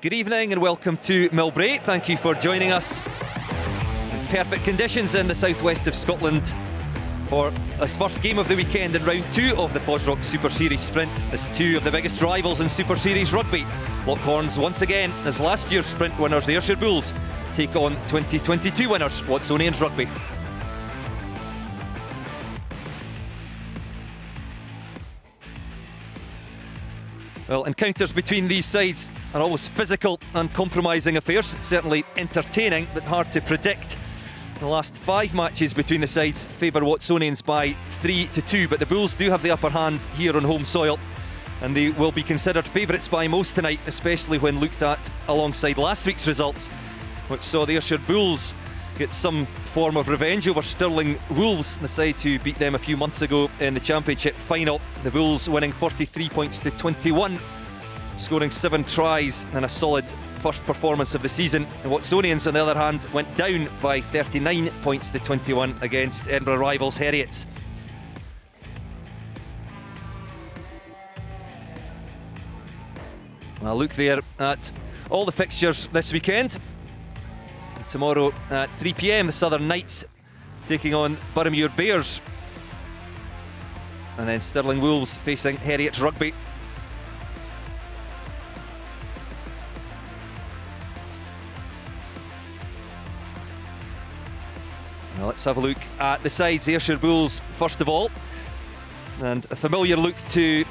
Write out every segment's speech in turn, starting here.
Good evening and welcome to Millbrae. Thank you for joining us. Perfect conditions in the southwest of Scotland for this first game of the weekend in round 2 of the FOSROC Super Series Sprint, as two of the biggest rivals in Super Series Rugby lock horns once again as last year's Sprint winners, the Ayrshire Bulls, take on 2022 winners, Watsonians Rugby. Well, encounters between these sides are always physical and compromising affairs, certainly entertaining but hard to predict. The last 5 matches between the sides favour Watsonians by 3-2, but the Bulls do have the upper hand here on home soil, and they will be considered favourites by most tonight, especially when looked at alongside last week's results, which saw the Ayrshire Bulls get some form of revenge over Stirling Wolves, the side who beat them a few months ago in the Championship final. The Bulls winning 43 points to 21, scoring 7 tries and a solid first performance of the season. The Watsonians, on the other hand, went down by 39 points to 21 against Edinburgh rivals Heriots. A look there at all the fixtures this weekend. Tomorrow at 3 PM, the Southern Knights taking on Boroughmuir Bears, and then Stirling Wolves facing Heriots Rugby. Now let's have a look at the sides. The Ayrshire Bulls first of all, and a familiar look to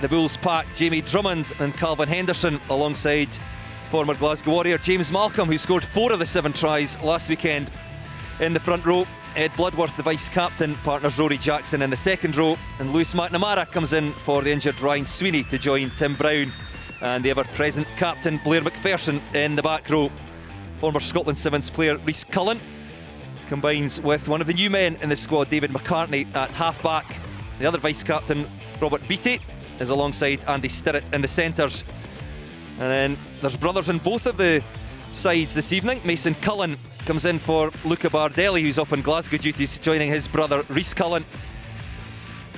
the Bulls pack: Jamie Drummond and Calvin Henderson, alongside former Glasgow Warrior James Malcolm, who scored 4 of the 7 tries last weekend. In the front row, Ed Bloodworth, the vice-captain, partners Rory Jackson in the second row, and Lewis McNamara comes in for the injured Ryan Sweeney to join Tim Brown and the ever-present captain Blair McPherson in the back row. Former Scotland Sevens player Rhys Cullen combines with one of the new men in the squad, David McCartney, at half-back. The other vice-captain, Robert Beattie, is alongside Andy Stirrett in the centres. And then there's brothers in both of the sides this evening. Mason Cullen comes in for Luca Bardelli, who's off on Glasgow duties, joining his brother Rhys Cullen.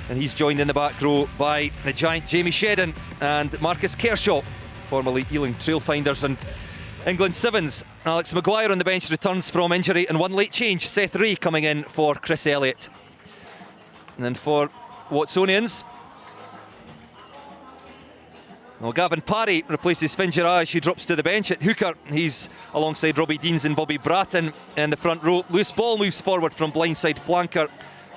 And he's joined in the back row by the giant Jamie Shedden and Marcus Kershaw, formerly Ealing Trailfinders and England Sevens. Alex Maguire on the bench returns from injury, and one late change, Seth Ray coming in for Chris Elliott. And then for Watsonians, well, Gavin Parry replaces Finn Girage, who drops to the bench at hooker. He's alongside Robbie Deans and Bobby Bratton in the front row. Lewis Ball moves forward from blindside flanker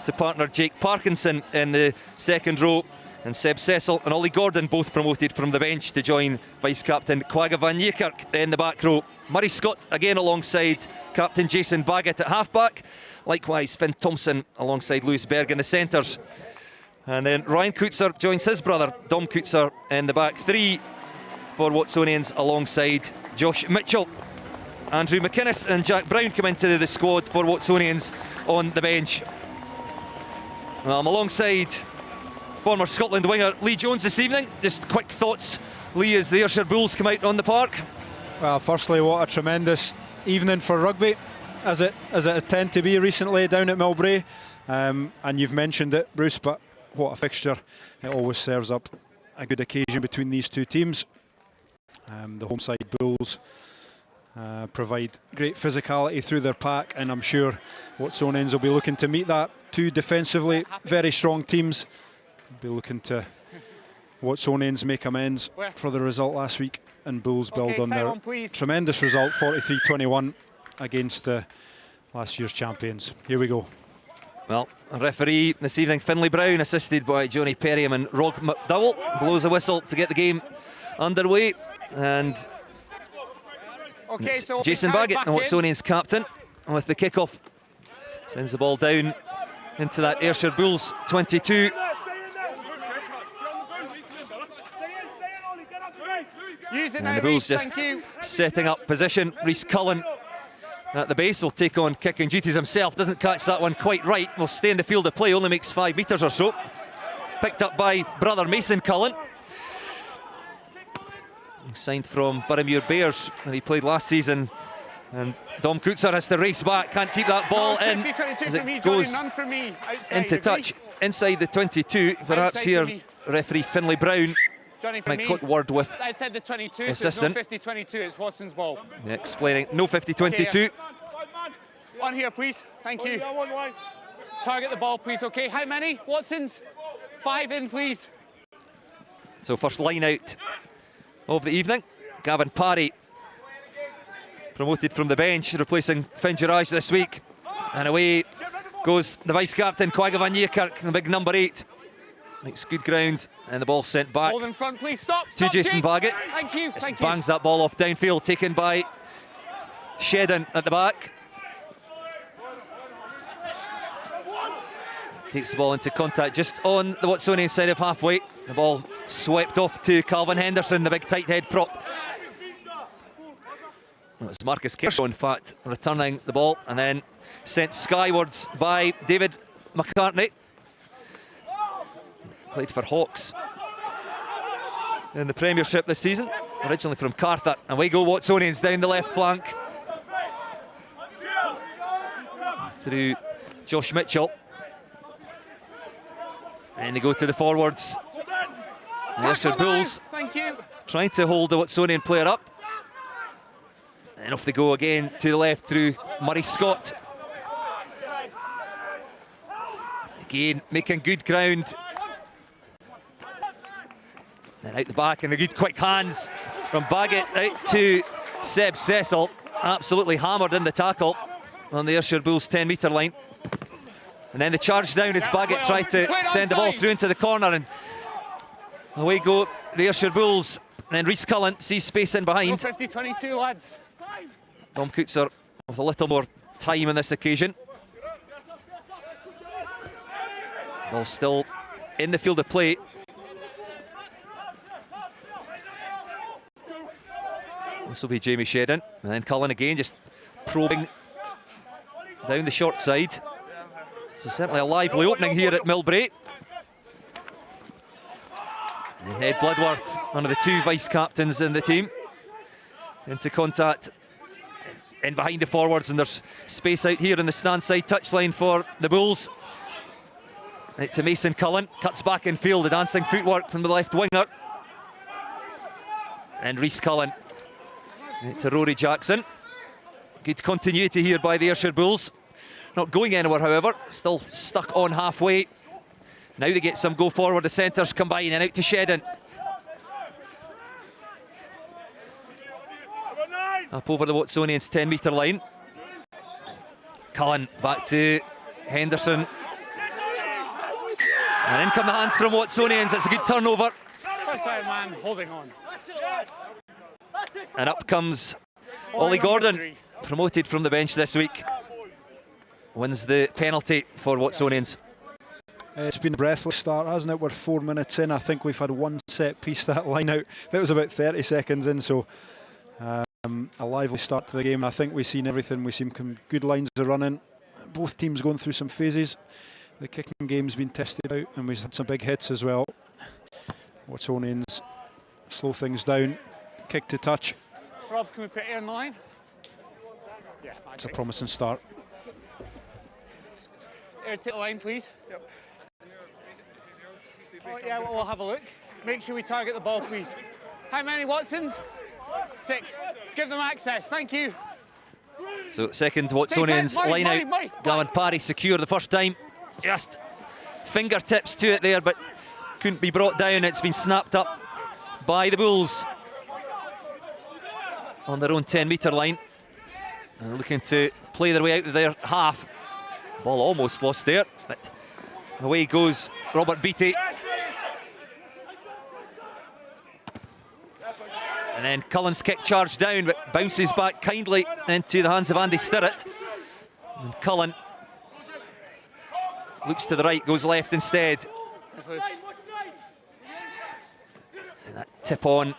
to partner Jake Parkinson in the second row. And Seb Cecil and Ollie Gordon both promoted from the bench to join vice-captain Quagga van Niekerk in the back row. Murray Scott again alongside captain Jason Baggett at half-back. Likewise, Finn Thompson alongside Lewis Berg in the centres. And then Ryan Coetzer joins his brother Dom Coetzer in the back 3 for Watsonians alongside Josh Mitchell. Andrew McInnes and Jack Brown come into the squad for Watsonians on the bench. Alongside former Scotland winger Lee Jones this evening. Just quick thoughts, Lee, as the Ayrshire Bulls come out on the park. Well, firstly, what a tremendous evening for rugby, as it tend to be recently down at Millbrae. And you've mentioned it, Bruce, but what a fixture. It always serves up a good occasion between these two teams. The home side Bulls provide great physicality through their pack, and I'm sure Watsonians will be looking to meet that. Two defensively very strong teams. Be looking to Watsonians make amends for the result last week, and Bulls build on their tremendous result, 43-21, against the last year's champions. Here we go. Well, a referee this evening, Finlay Brown, assisted by Johnny Perriam and Rog McDowell, blows a whistle to get the game underway. And so Jason Baggett, the Watsonians captain, with the kick-off. Sends the ball down into that Ayrshire Bulls 22. And the Bulls just setting up position. Rhys Cullen at the base will take on kicking duties himself. Doesn't catch that one quite right. Will stay in the field of play. Only makes 5 metres or so. Picked up by brother Mason Cullen. Signed from Boroughmuir Bears, and he played last season. And Dom Coetzer has to race back. Can't keep that ball in as it goes into touch inside the 22. Perhaps here referee Finlay Brown Johnny, for My me, quick word with I said the 22, assistant. so it's no 50-22, it's Watson's ball. Yeah, explaining, no 50-22. Okay, on here, please. Thank you. Target the ball, please. Okay, how many? Watson's? 5 in, please. So first line out of the evening. Gavin Parry, promoted from the bench, replacing Finn Gerrage this week. And away goes the vice-captain, Quagga van Niekerk, the big number 8. Makes good ground, and the ball sent back Hold in front, please. Stop. to Jason Jake. Baggett. Thank you. Just Thank bangs that ball off downfield, taken by Shedden at the back. Takes the ball into contact just on the Watsonian side of halfway. The ball swept off to Calvin Henderson, the big tight head prop. It was Marcus Kershaw, in fact, returning the ball and then sent skywards by David McCartney. Played for Hawks in the Premiership this season, originally from Cartha. Away go Watsonians down the left flank. Through Josh Mitchell. And they go to the forwards. The Ayrshire Bulls trying to hold the Watsonian player up. And off they go again to the left through Murray Scott. Again, making good ground. And out the back, and the good quick hands from Baggett out to Seb Cecil. Absolutely hammered in the tackle on the Ayrshire Bulls 10-metre line. And then the charge down as Baggett tried to send the ball through into the corner, and away go the Ayrshire Bulls. And then Rhys Cullen sees space in behind. 50-22, lads. Dom Coetzer with a little more time on this occasion. Ball still in the field of play. This will be Jamie Shedden, and then Cullen again just probing down the short side. So certainly a lively opening here at Millbrae. And Ed Bloodworth, one of the 2 vice-captains in the team, into contact in behind the forwards, and there's space out here in the stand side touchline for the Bulls. Out to Mason Cullen, cuts back in field, the dancing footwork from the left winger. And Rhys Cullen out to Rory Jackson. Good continuity here by the Ayrshire Bulls. Not going anywhere, however, still stuck on halfway. Now they get some go forward, the centres combine, and out to Shedden. Up over the Watsonians 10-metre line. Cullen back to Henderson. And in come the hands from Watsonians, it's a good turnover. First time, man, holding on. And up comes Ollie Gordon, promoted from the bench this week. Wins the penalty for Watsonians. It's been a breathless start, hasn't it? We're 4 minutes in. I think we've had one set piece that line out. That was about 30 seconds in, so a lively start to the game. I think we've seen everything. We've seen good lines of running. Both teams going through some phases. The kicking game's been tested out, and we've had some big hits as well. Watsonians slow things down. Kick to touch. Rob, can we put Air in the line? Yeah, it's a promising start. Air to the line, please. Yep. Oh, yeah, we'll have a look. Make sure we target the ball, please. How many Watsons? 6. Give them access. Thank you. So second Watsonians line out. Gavin Parry secure the first time. Just fingertips to it there, but couldn't be brought down. It's been snapped up by the Bulls on their own 10-metre line. And looking to play their way out of their half. Ball almost lost there, but away goes Robert Beattie. And then Cullen's kick charged down, but bounces back kindly into the hands of Andy Stirrett. And Cullen looks to the right, goes left instead. And that tip on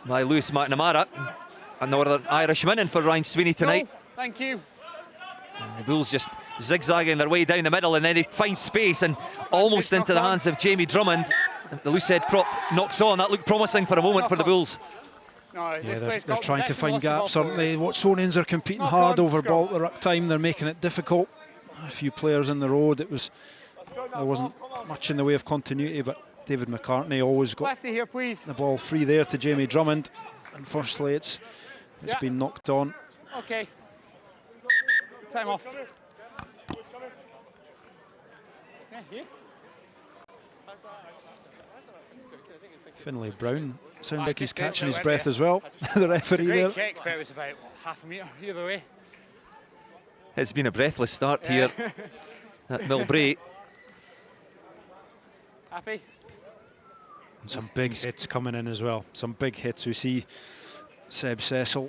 by Lewis McNamara. Another Irishman in for Ryan Sweeney tonight. Thank you. And the Bulls just zigzagging their way down the middle, and then they find space and almost into the hands of Jamie Drummond. The loose head prop knocks on. That looked promising for a moment for the Bulls. Yeah, they're trying to find gaps, aren't they? Watsonians are competing hard over ball at the ruck time. They're making it difficult. A few players in the road. There wasn't much in the way of continuity, but David McCartney always got Lefty here, please. the ball free there to Jamie Drummond. Unfortunately, it's been knocked on. Okay. Time off. Yeah, here. Finlay Brown sounds like he's catching his breath as well. The referee there. Great kick, but it was about half a metre either way. It's been a breathless start here at Millbrae. Happy? And some big hits coming in as well. Some big hits. We see Seb Cecil,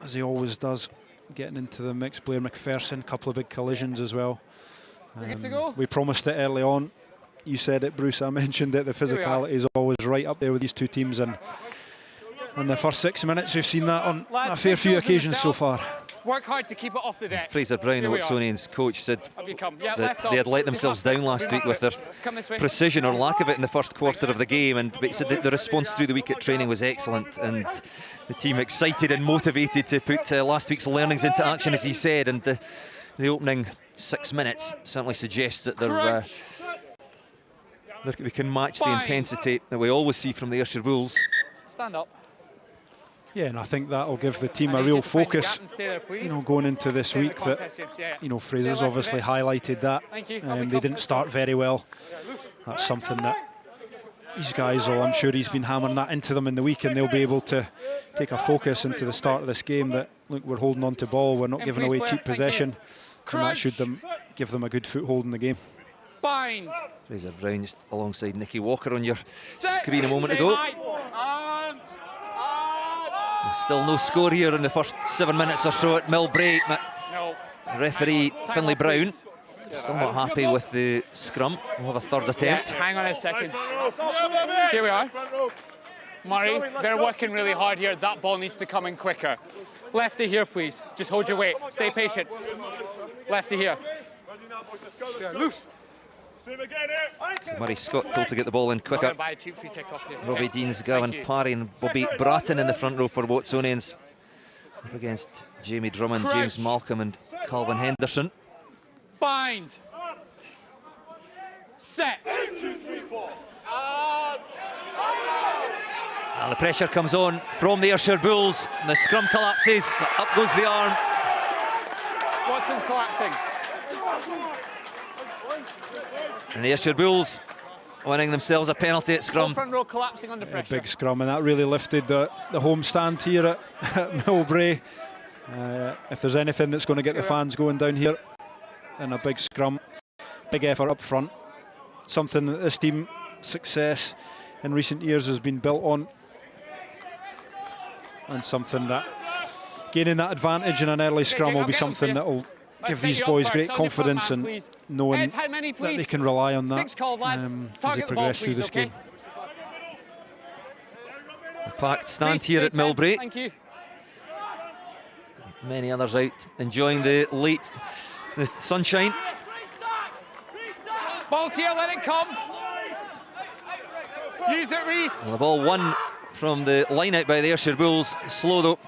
as he always does, getting into the mix. Blair McPherson, a couple of big collisions as well. We promised it early on. You said it, Bruce. I mentioned it. The physicality is always right up there with these two teams, and in the first 6 minutes, we've seen that on a fair few occasions so far. Work hard to keep it off the deck. Fraser Brown, the Watsonians coach, said that they had let themselves down last week with their precision or lack of it in the first quarter of the game, but he said that the response through the week at training was excellent, and the team excited and motivated to put last week's learnings into action, as he said, and the opening 6 minutes certainly suggests that they can match the intensity that we always see from the Ayrshire Bulls. Stand up. Yeah, and I think that'll give the team a real focus, you know, going into this week. That, you know, Fraser's obviously highlighted that. They didn't start very well. That's something that these guys will, I'm sure he's been hammering that into them in the week, and they'll be able to take a focus into the start of this game that, look, we're holding on to ball, we're not giving away cheap possession, and that should give them a good foothold in the game. Bind. Fraser Brown just alongside Nicky Walker on your screen a moment ago. Still no score here in the first 7 minutes or so at Millbrae. Referee Finlay Brown still not happy with the scrum. We'll have a third attempt. Hang on a second. Here we are. Murray, they're working really hard here. That ball needs to come in quicker. Lefty here, please. Just hold your weight. Stay patient. Lefty here. Loose. So Murray Scott told to get the ball in quicker. Robbie Deans, Gavin Parry and Bobby Bratton in the front row for Watsonians. Up against Jamie Drummond, James Malcolm and Calvin Henderson. Bind. Set. And the pressure comes on from the Ayrshire Bulls. And the scrum collapses. Up goes the arm. Watson's collapsing. And the Ayrshire Bulls winning themselves a penalty at scrum. Front row collapsing under pressure. Big scrum, and that really lifted the home stand here at Millbrae. If there's anything that's going to get the fans going down here, then a big scrum, big effort up front. Something that this team success in recent years has been built on, and something that gaining that advantage in an early scrum will be something that will give these boys great confidence and knowing that they can rely on that as they progress through this game. A packed stand here at Millbrae. Many others out enjoying the sunshine. Ball's here, let it come. Use it, Reece. Well, the ball won from the line out by the Ayrshire Bulls. Slow though.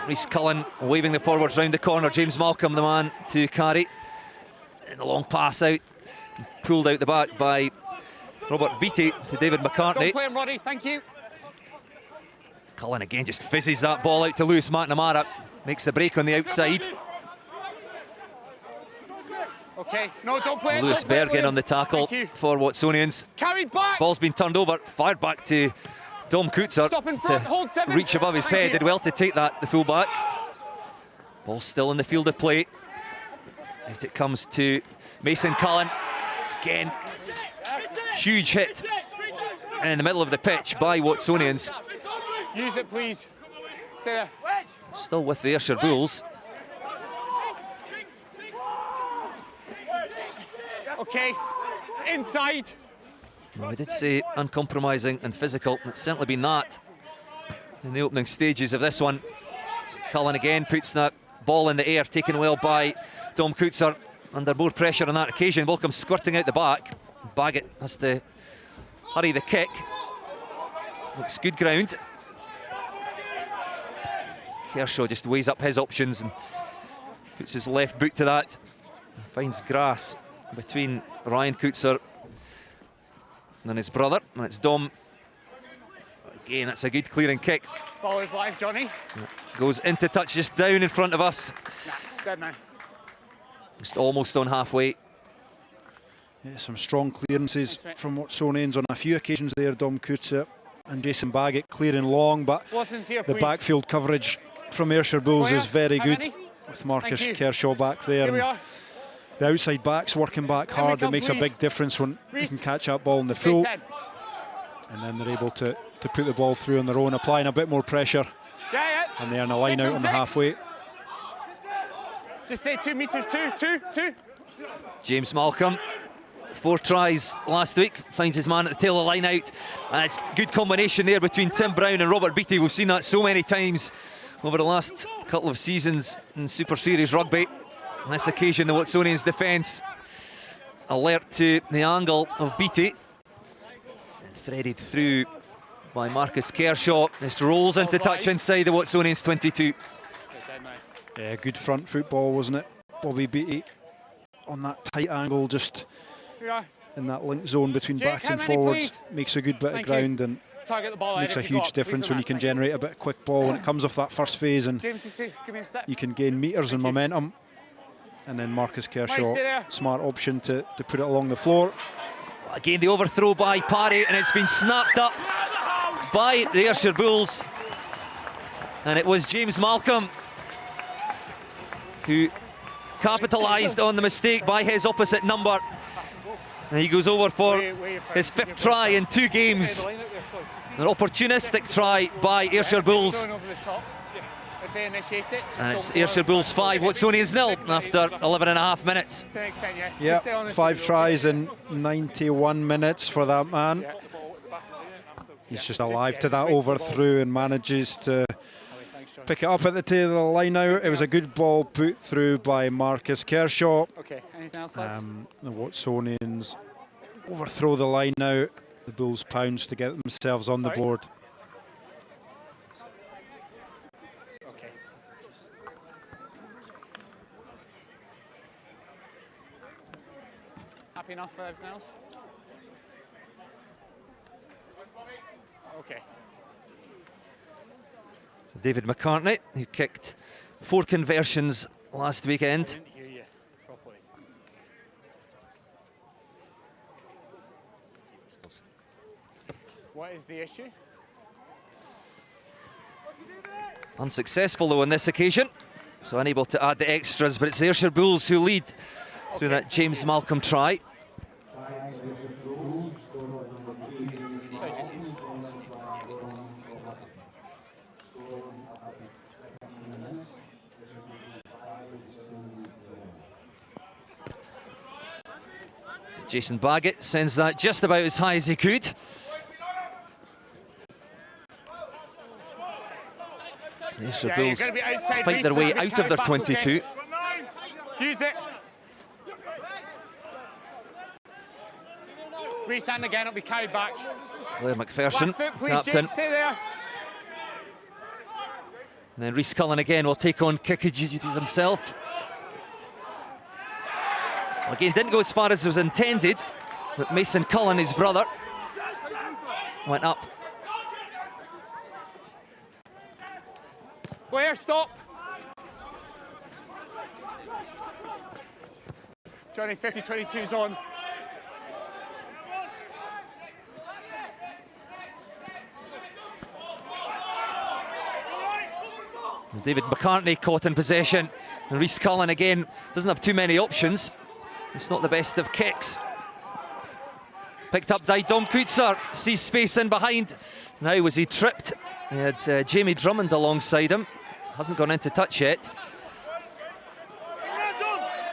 Reece Cullen waving the forwards round the corner. James Malcolm, the man to carry. And the long pass out. Pulled out the back by Robert Beattie to David McCartney. Don't play him, Roddy, thank you. Cullen again just fizzes that ball out to Lewis McNamara. Makes the break on the outside. Okay, no, don't play. Lewis Bergen on the tackle for Watsonians. Carried back. Ball's been turned over, fired back to Dom Coetzer to reach above his head. Did well to take that, the full-back. Ball still in the field of play. Out it comes to Mason Cullen. Again, huge hit in the middle of the pitch by Watsonians. Use it, please. Stay there. Still with the Ayrshire Bulls. Okay, inside. Well, we did say uncompromising and physical. It's certainly been that in the opening stages of this one. Cullen again puts that ball in the air, taken well by Dom Coetzer. Under more pressure on that occasion. Ball comes squirting out the back. Baggett has to hurry the kick. Looks good ground. Kershaw just weighs up his options and puts his left boot to that. Finds grass between Ryan Coetzer than his brother, and it's Dom. Again, that's a good clearing kick. Ball is live, Johnny. Goes into touch just down in front of us. Nah, dead man. Just almost on halfway. Yeah, some strong clearances from Watsonians on a few occasions there. Dom Coetzee and Jason Baggett clearing long, but Here, the backfield coverage from Ayrshire Bulls is very good, with Marcus Kershaw back there. Here we are. The outside backs working back hard. It makes a big difference when you can catch that ball in the full. And then they're able to put the ball through on their own, applying a bit more pressure. And they earn a line out on the halfway. Just say 2 meters, two. James Malcolm, 4 tries last week, finds his man at the tail of the line out. And it's a good combination there between Tim Brown and Robert Beattie. We've seen that so many times over the last couple of seasons in Super Series Rugby. On this occasion, the Watsonians defence alert to the angle of Beattie. Threaded through by Marcus Kershaw. This rolls into touch inside the Watsonians 22. Yeah, good front football, wasn't it? Bobby Beattie on that tight angle, just in that link zone between backs and forwards. Makes a good bit of ground and makes a huge difference when you can generate a bit of quick ball when it comes off that first phase, and you can gain metres and momentum. And then Marcus Kershaw, smart option to put it along the floor. Again, the overthrow by Parry, and it's been snapped up by the Ayrshire Bulls. And it was James Malcolm who capitalised on the mistake by his opposite number. And he goes over for his 5th try in 2 games. An opportunistic try by Ayrshire Bulls. And it's Ayrshire Bulls 5, Watsonians 0 after 11.5 minutes. Yeah, 5 tries in 91 minutes for that man. He's just alive to that overthrow and manages to pick it up at the tail of the line out. It was a good ball put through by Marcus Kershaw. The Watsonians overthrow the line out. The Bulls pounce to get themselves on the board. Happy enough for everything else? Okay. So David McCartney, who kicked 4 conversions last weekend. I didn't hear you properly. What is the issue? Unsuccessful though on this occasion, so unable to add the extras, but it's the Ayrshire Bulls who lead through that James Malcolm try. So Jason Baggett sends that just about as high as he could. The Ayrshire Bulls fight their way out of their 22. Use it. Resend again, it'll be carried back. Blair McPherson, captain. Stay there. And then Rhys Cullen again will take on kicker duties himself. Again, didn't go as far as it was intended, but Mason Cullen, his brother, went up. Blair, stop. Johnny, 50-22's on. And David McCartney caught in possession, and Rhys Cullen again doesn't have too many options. It's not the best of kicks. Picked up by Dom Coetzee, sees space in behind. Now was he tripped? He had Jamie Drummond alongside him. Hasn't gone into touch yet.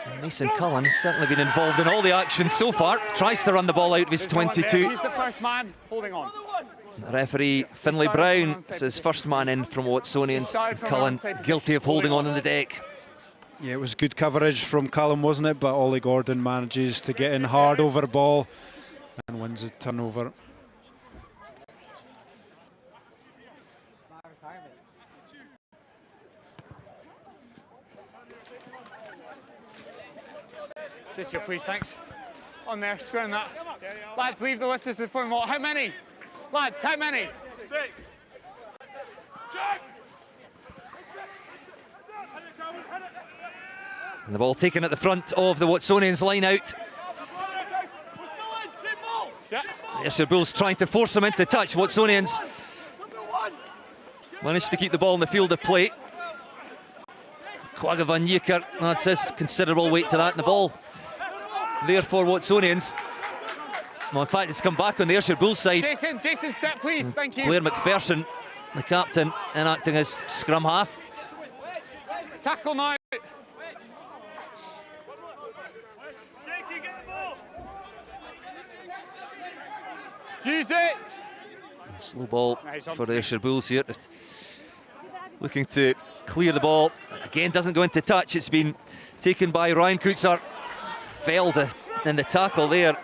And Mason Cullen certainly been involved in all the action so far. Tries to run the ball out of his 22. He's the first man holding on. The referee, Finlay Brown, says first man in from Watsonians. Cullen guilty of holding on the deck. Yeah, it was good coverage from Callum, wasn't it? But Ollie Gordon manages to get in hard over ball and wins the turnover. Just your please, thanks. on there, squaring that. Lads, leave the lifters with fun. How many? Lads, how many? 6. And the ball taken at the front of the Watsonians line out. Yeah. The Ayrshire Bulls trying to force him into touch. Watsonians managed to keep the ball in the field of play. Quagga van Nieuwkerk adds his considerable weight to that, and the ball there for Watsonians. Well, in fact, it's come back on the Ayrshire Bulls side. Jason, step please, thank you. Blair McPherson, the captain, enacting as scrum half. Tackle now. Use it. Slow ball for the Ayrshire Bulls here. Just looking to clear the ball. Again, doesn't go into touch. It's been taken by Ryan Coetzer. Failed in the tackle there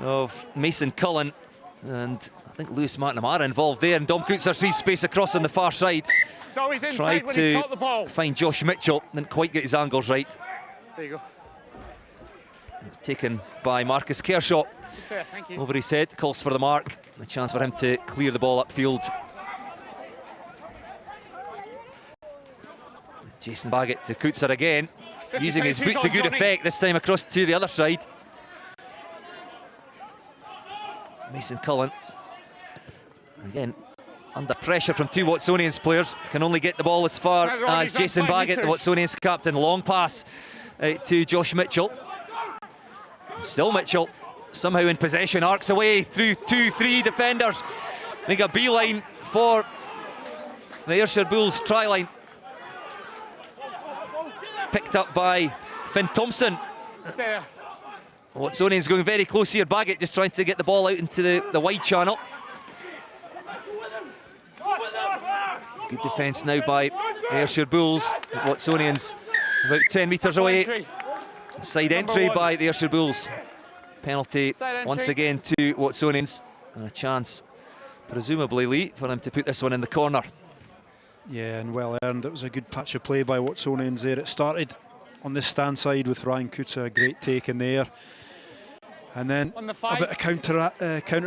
of Mason Cullen. And I think Lewis McNamara involved there. And Dom Coetzer sees space across on the far side. It's always inside Tried when he's to caught the ball. find Josh Mitchell. Didn't quite get his angles right. There you go. Taken by Marcus Kershaw. Thank you. Over his head, calls for the mark. A chance for him to clear the ball upfield. Jason Baggett to Coetzer again, using his boot to good effect, this time across to the other side. Mason Cullen, again, under pressure from two Watsonians players, can only get the ball as far as Jason Baggett, the Watsonians captain. Long pass to Josh Mitchell. Still Mitchell, somehow in possession, arcs away through 2-3 defenders. Make a beeline for the Ayrshire Bulls try line. Picked up by Finn Thompson. Watsonians going very close here. Baggett just trying to get the ball out into the wide channel. Good defence now by the Ayrshire Bulls. Watsonians about 10 metres away. Side entry by the Ayrshire Bulls. Penalty once again to Watsonians. And a chance, presumably, Lee, for him to put this one in the corner. Yeah, and well earned. It was a good patch of play by Watsonians there. It started on this stand side with Ryan Coetzer, a great take in there. And then a bit of counter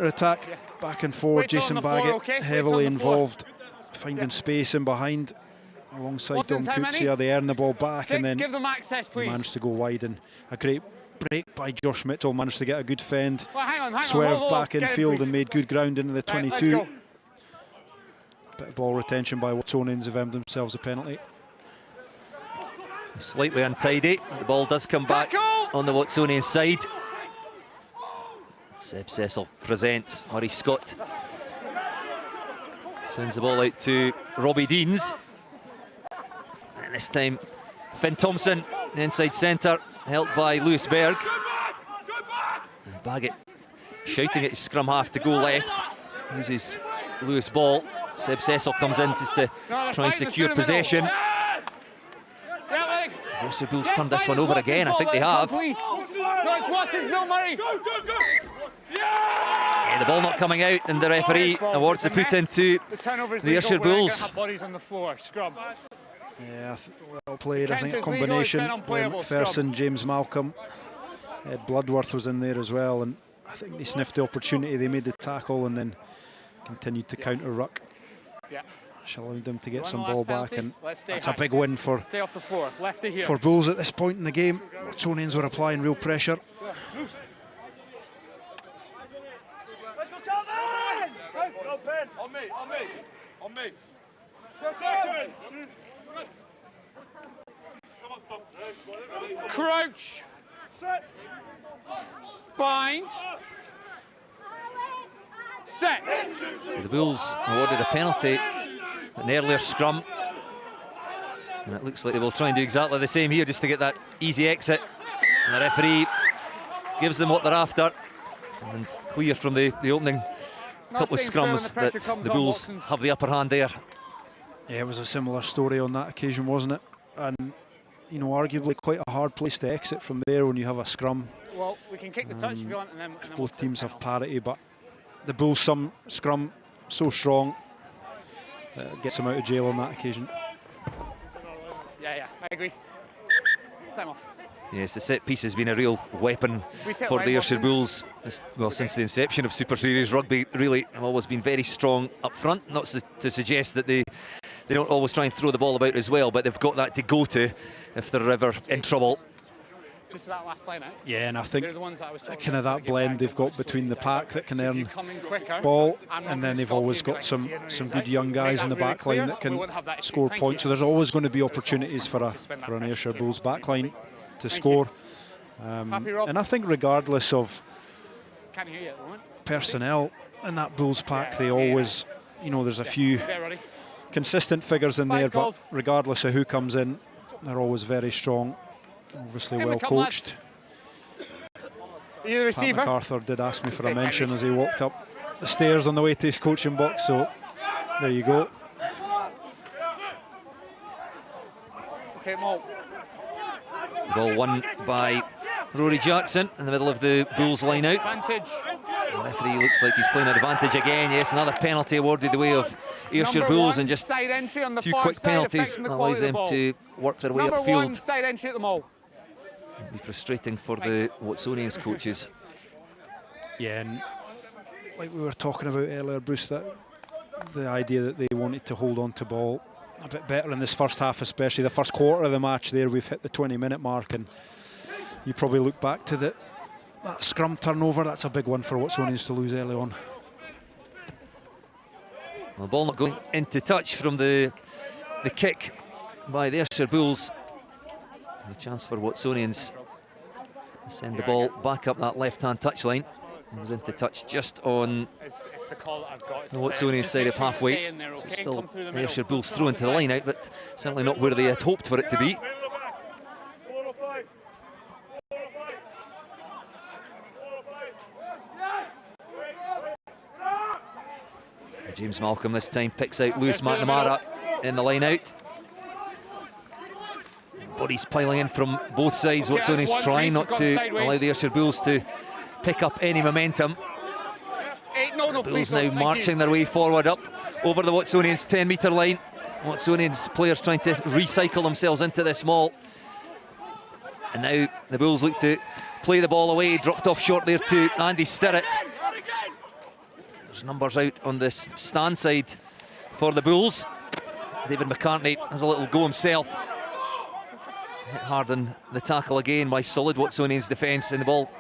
attack, back and forward. Jason Baggett heavily involved, finding space in behind alongside Dom Coetzer. They earn the ball back and then managed to go wide, and a great break by Josh Mitchell, managed to get a good fend, swerved back in field and made good ground into the 22. Bit of ball retention by Watsonians have earned themselves a penalty. Slightly untidy. The ball does come back on the Watsonian side. Seb Cecil presents. Murray Scott sends the ball out to Robbie Deans. And this time, Finn Thompson, the inside centre, helped by Lewis Berg. And Baggett shouting at his scrum half to go left. Uses Lewis ball. Seb Cecil comes in just to try and secure possession. The Ayrshire Bulls turned this one over again. I think they have. Yeah, the ball not coming out, and the referee awards the put into the Ayrshire Bulls. Yeah, well played. I think a combination. McPherson, James Malcolm, Ed Bloodworth was in there as well, and I think they sniffed the opportunity. They made the tackle and then continued to counter ruck. Which allowed them to get some ball back, and that's a big win for Bulls at this point in the game. Watsonians were applying real pressure. On me. Crouch. Bind. Set. So the Bulls awarded a penalty, an earlier scrum. And it looks like they will try and do exactly the same here just to get that easy exit. And the referee gives them what they're after. And clear from the opening couple of scrums that the Bulls have the upper hand there. Yeah, it was a similar story on that occasion, wasn't it? And, you know, arguably quite a hard place to exit from there when you have a scrum. Well, we can kick the touch if you want, and then both teams have parity, but the Bulls' scrum so strong gets them out of jail on that occasion. Yeah, I agree. Time off. Yes, the set piece has been a real weapon for the Ayrshire Bulls. Well, since the inception of Super Series Rugby, really, have always been very strong up front. Not to suggest that they don't always try and throw the ball about as well, but they've got that to go to if they're ever in trouble. Just that last line out. Yeah, and I think kind of that blend they've got between the pack that can earn ball, and then they've always got some good young guys in the back line that can score points. So there's always going to be opportunities for an Ayrshire Bulls back line to score. And I think regardless of personnel in that Bulls pack, they always, you know, there's a few consistent figures in there, but regardless of who comes in, they're always very strong. Obviously well coached. Pat MacArthur did ask me for a mention as he walked up the stairs on the way to his coaching box, so there you go. Okay, Mo. Ball won by Rory Jackson in the middle of the Bulls line out. Advantage. The referee looks like he's playing advantage again. Yes, another penalty awarded the way of Ayrshire Bulls, and just two quick penalties allows them to work their way upfield. Side entry at the Mall. It'll be frustrating for the Watsonians coaches. Yeah, and like we were talking about earlier, Bruce, that the idea that they wanted to hold on to ball a bit better in this first half, especially the first quarter of the match there. We've hit the 20-minute mark, and you probably look back to that scrum turnover. That's a big one for Watsonians to lose early on. Well, the ball not going into touch from the kick by the Ayrshire Bulls. A chance for Watsonians to send the ball back up that left-hand touchline. It was into touch just on the Watsonians side of halfway. So it's still the Ayrshire Bulls throw into the line out, but certainly not where they had hoped for it to be. James Malcolm this time picks out Lewis McNamara in the line out. Bodies piling in from both sides. Watsonians trying not to allow the Ayrshire Bulls to pick up any momentum. The Bulls now marching their way forward up over the Watsonians 10-metre line. Watsonians players trying to recycle themselves into this maul. And now the Bulls look to play the ball away. Dropped off short there to Andy Stirrett. There's numbers out on this stand side for the Bulls. David McCartney has a little go himself. Hit hard on the tackle again by solid Watsonians defence, and the ball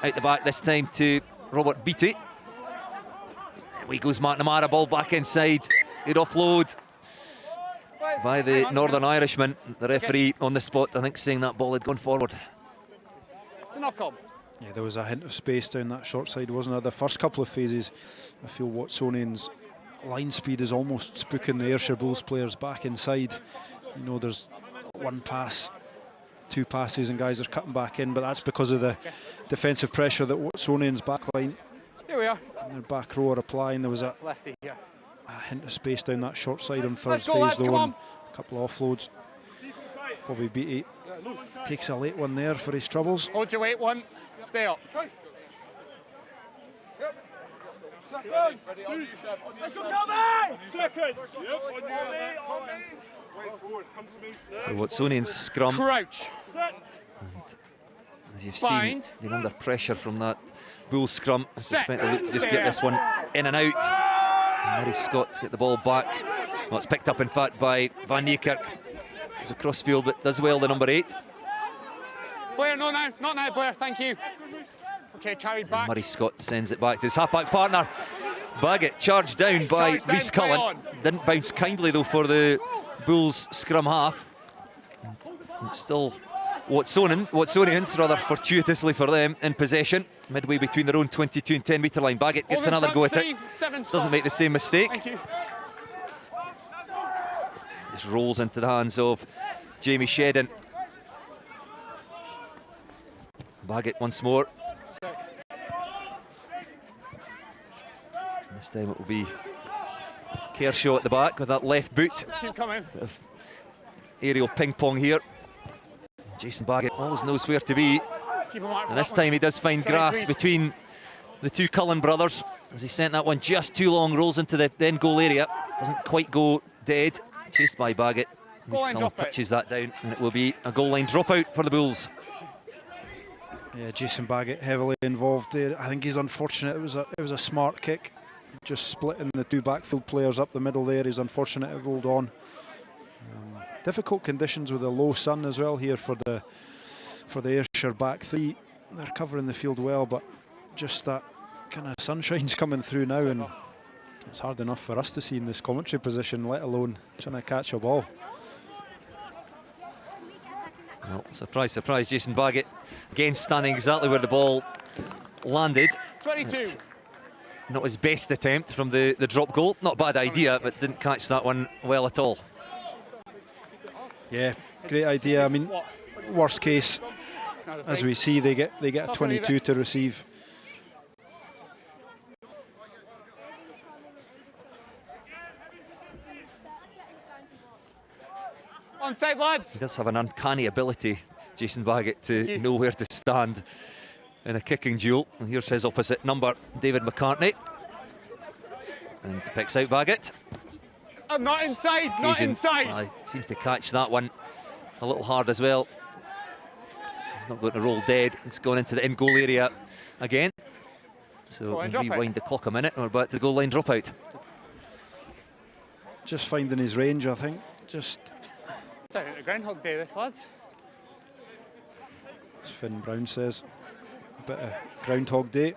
out the back this time to Robert Beattie. Away goes McNamara, ball back inside. Good offload by the Northern Irishman. The referee on the spot, I think, saying that ball had gone forward. It's a knock-on. Yeah, there was a hint of space down that short side, wasn't there? The first couple of phases, I feel Watsonians' line speed is almost spooking the Ayrshire Bulls players back inside. You know, there's one pass, two passes, and guys are cutting back in, but that's because of the defensive pressure that Watsonians' back line Here we are. and their back row are applying. There was a hint of space down that short side on third phase, though, and a couple of offloads. Bobby Beattie takes a late one there for his troubles. Hold your weight, one. Stay up. Let's go, Calvin! Second! So Watsonians scrum. Crouch. And as you've seen, been under pressure from that Bulls scrum. I suspect they look to just get this one in and out. And Murray Scott to get the ball back. Well, it's picked up, in fact, by Van Niekerk. It's a crossfield, but does well, the number 8. Blair, no now, not now, Blair, thank you. Okay, carried back. Murray Scott sends it back to his half-back partner. Baggett charged down by Rhys Cullen. Didn't bounce kindly, though, for the Bulls scrum half. And still Watsonians, rather fortuitously for them, in possession. Midway between their own 22 and 10-metre line. Baggett gets another go at it. Doesn't make the same mistake. Just rolls into the hands of Jamie Shedden. Baggett once more. This time it will be Kershaw at the back with that left boot. Keep coming. Bit of aerial ping pong here. Jason Baggett always knows where to be. And this time he does find grass between the two Cullen brothers as he sent that one just too long, rolls into the then goal area. Doesn't quite go dead. Chased by Baggett. Rhys Cullen touches that down, and it will be a goal line dropout for the Bulls. Yeah, Jason Baggett heavily involved there. I think he's unfortunate. It was a smart kick, just splitting the two backfield players up the middle there. He's unfortunate it rolled on. Difficult conditions with the low sun as well here for the Ayrshire back three. They're covering the field well, but just that kind of sunshine's coming through now, and it's hard enough for us to see in this commentary position, let alone trying to catch a ball. Well, surprise, surprise, Jason Baggett again standing exactly where the ball landed. 22. Not his best attempt from the drop goal. Not a bad idea, but didn't catch that one well at all. Yeah, great idea. I mean, worst case, as we see, they get a 22 to receive. Onside, lads. He does have an uncanny ability, Jason Baggett, to know where to stand in a kicking duel. And here's his opposite number, David McCartney. And picks out Baggett. I'm not inside, not inside. Seems to catch that one a little hard as well. He's not going to roll dead. It's gone into the in-goal area again. So we'll rewind the clock a minute and we're back to the goal line dropout. Just finding his range, I think. Just... It's a Groundhog Day, this, lads. As Finn Brown says, a bit of Groundhog Day,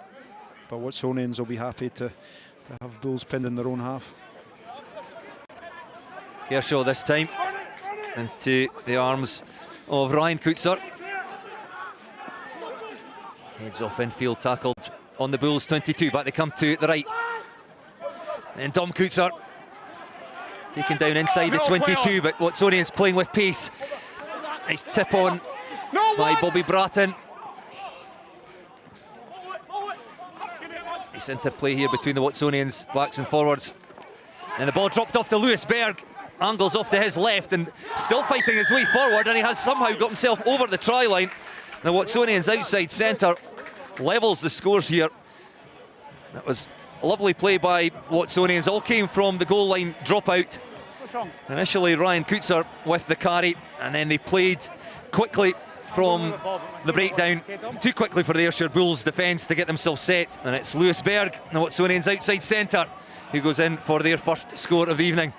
but Watsonians will be happy to have Bulls pinned in their own half. Kershaw this time into the arms of Ryan Coetzer. Heads off infield, tackled on the Bulls 22, back they come to the right. And Dom Coetzer taken down inside the 22, but Watsonians playing with pace. Nice tip on by Bobby Bratton. Nice interplay here between the Watsonians, backs and forwards. And the ball dropped off to Lewis Berg. Angles off to his left and still fighting his way forward, and he has somehow got himself over the try line. The Watsonians outside centre levels the scores here. That was a lovely play by Watsonians, all came from the goal line dropout. Initially Ryan Coetzer with the carry, and then they played quickly from the breakdown, too quickly for the Ayrshire Bulls defence to get themselves set, and it's Lewis Berg, the Watsonians outside centre, who goes in for their first score of the evening.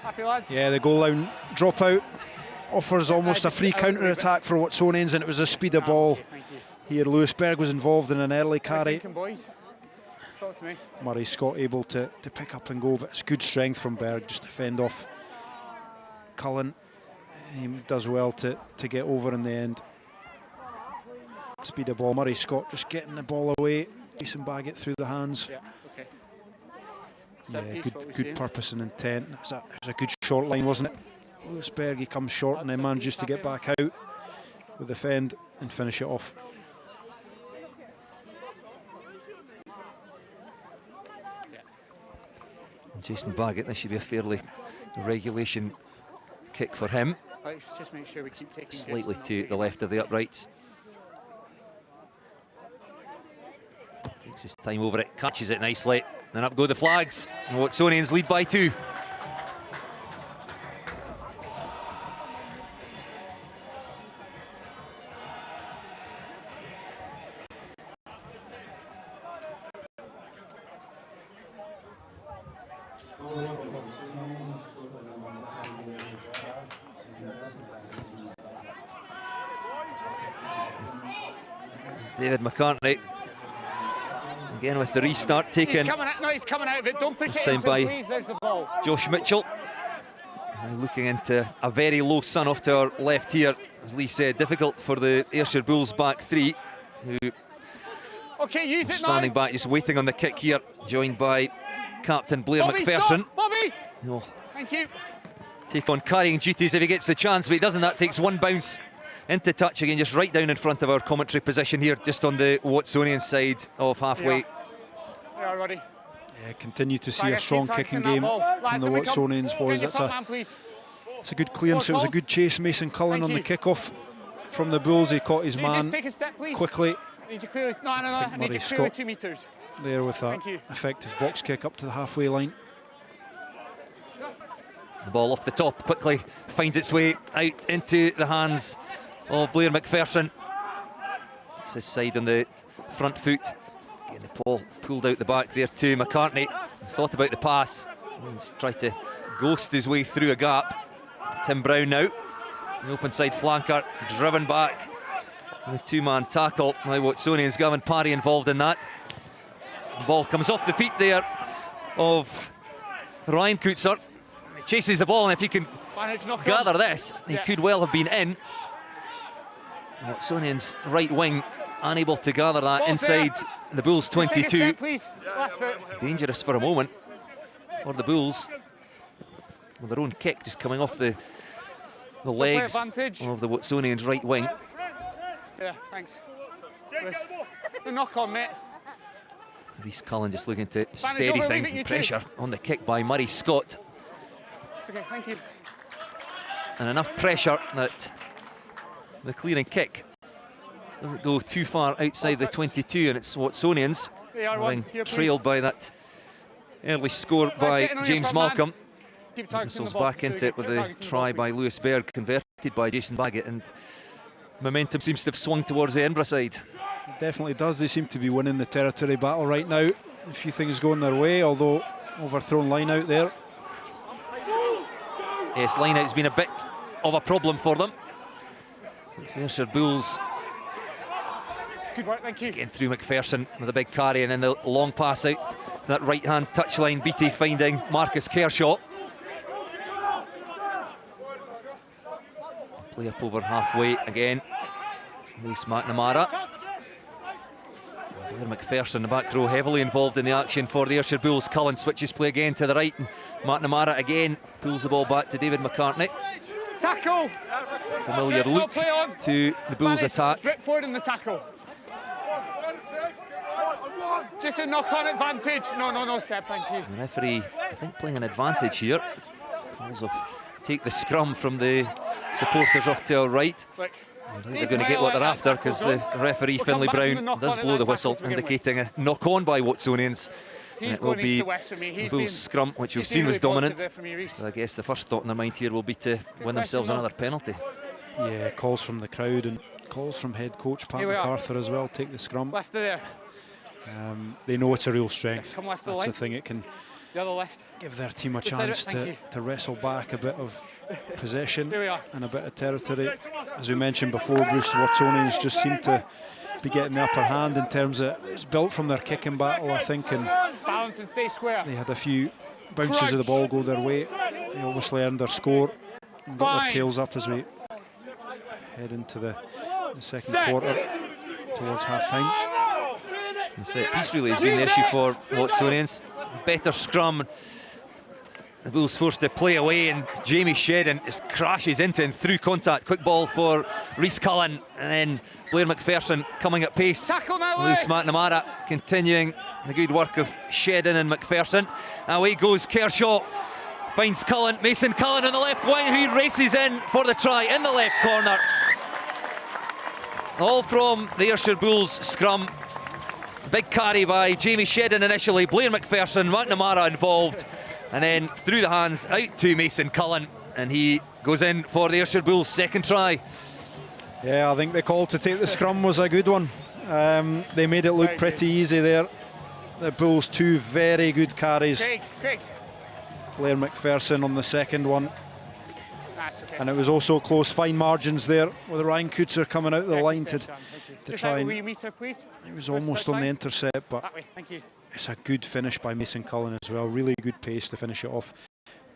Happy, lads? Yeah, the goal line dropout offers almost a free counter-attack for Watsonians, and it was a speed of ball. Here Lewis Berg was involved in an early carry. Murray Scott able to pick up and go, but it's good strength from Berg just to fend off Cullen. He does well to get over in the end. Speed of ball, Murray Scott just getting the ball away. Jason Baggett through the hands. Yeah, good purpose and intent. It was a good short line, wasn't it? Lewis Berg, he comes short and then manages to get back out with the fend and finish it off. Jason Baggett, this should be a fairly regulation kick for him. Let's just make sure we keep taking slightly to the left of the uprights. Takes his time over it, catches it nicely, and up go the flags. And Watsonians lead by 2. David McCartney again with the restart taken. He's coming out of it. Don't push this it time into by please, there's the ball. Josh Mitchell. Now looking into a very low sun off to our left here. As Lee said, difficult for the Ayrshire Bulls back 3, who use it standing back, just waiting on the kick here, joined by Captain Blair McPherson. Stop. Bobby! He'll thank you. take on carrying duties if he gets the chance, but he doesn't. That takes one bounce into touch again, just right down in front of our commentary position here, just on the Watsonian side of halfway. Yeah, Roddy. Yeah, continue to see a strong kicking game from the Watsonians boys. It's a good clearance. It was a good chase. Mason Cullen on the kickoff from the Bulls. He caught his man quickly. I need you clear. No. I need you clear 2 metres. There with that effective box kick up to the halfway line. The ball off the top quickly finds its way out into the hands of Blair McPherson. It's his side on the front foot. Getting the ball pulled out the back there to McCartney. Thought about the pass. He's tried to ghost his way through a gap. Tim Brown now. The open side flanker driven back. And a two-man tackle. Now Watsonians, Gavin Parry involved in that. The ball comes off the feet there of Ryan Coetzer. He chases the ball, and if he can gather this, he could well have been in. Watsonians right wing unable to gather that inside the Bulls 22. Dangerous for a moment for the Bulls, with their own kick just coming off the legs of the Watsonians right wing. Yeah, thanks. The knock on, mate. Rhys Cullen just looking to steady things, and pressure on the kick by Murray Scott. Okay, thank you. And enough pressure that the clearing kick doesn't go too far outside the 22, and it's Watsonians being trailed by that early score by James Malcolm. Whistles back into it with a try by Lewis Berg, converted by Jason Baggett, and momentum seems to have swung towards the Edinburgh side. It definitely does. They seem to be winning the territory battle right now. A few things going their way, although overthrown line out there. Yes, line out's been a bit of a problem for them. So it's the Ayrshire Bulls. Good work, thank you. Getting through McPherson with a big carry, and then the long pass out that right-hand touchline. Beattie finding Marcus Kershaw. Play up over halfway again. Lewis McNamara. Blair McPherson, the back row, heavily involved in the action for the Ayrshire Bulls. Cullen switches play again to the right, and McNamara again pulls the ball back to David McCartney. Tackle! Familiar look to the Bulls' attack. Strip forward in the tackle. Just a knock-on advantage. No, Seb, thank you. The referee, I think, playing an advantage here. Calls of take the scrum from the supporters off to our right. I think they're going to get what they're after, because the referee, Finlay Brown, does blow the whistle, indicating a knock-on by Watsonians. And it will be the Bulls' scrum, which we've seen was dominant. So I guess the first thought in their mind here will be to win themselves another penalty. Yeah, calls from the crowd and calls from head coach Pat MacArthur as well. Take the scrum. Left there. They know it's a real strength. Come left the That's line. the thing, it can The other left. give their team a chance to wrestle back a bit of possession and a bit of territory. As we mentioned before, Bruce, the Watsonians just seem to be getting the upper hand in terms of it's built from their kicking battle, I think, and balance and stay square. They had a few bounces of the ball go their way. They obviously earned their score and got their tails up as we head into the second quarter towards half-time. The set piece really has been the issue for Watsonians. Better scrum. The Bulls forced to play away, and Jamie Shedden just crashes into and through contact. Quick ball for Rhys Cullen, and then Blair McPherson coming at pace. Lewis McNamara continuing the good work of Shedden and McPherson. Away goes Kershaw, finds Cullen, Mason Cullen on the left wing, who races in for the try in the left corner. All from the Ayrshire Bulls scrum. Big carry by Jamie Shedden initially, Blair McPherson, McNamara involved, and then through the hands out to Mason Cullen, and he goes in for the Ayrshire Bulls' second try. Yeah, I think the call to take the scrum was a good one. They made it look pretty easy there. The Bulls, two very good carries. Blair McPherson on the second one. And it was also close, fine margins there with Ryan Coetzer coming out of the line to try and... It was almost on the intercept, but it's a good finish by Mason Cullen as well. Really good pace to finish it off.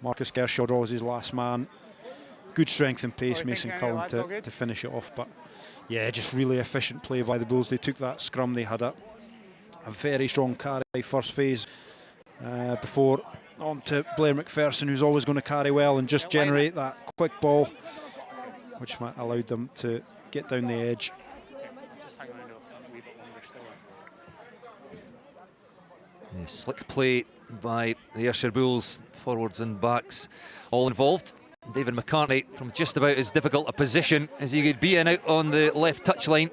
Marcus Kershaw draws his last man. Good strength and pace, Mason Cullen, to finish it off. But yeah, just really efficient play by the Bulls. They took that scrum. They had a very strong carry first phase before on to Blair McPherson, who's always going to carry well and just generate that quick ball, which allowed them to get down the edge. Yeah, slick play by the Ayrshire Bulls, forwards and backs all involved. David McCartney from just about as difficult a position as he could be in out on the left touchline.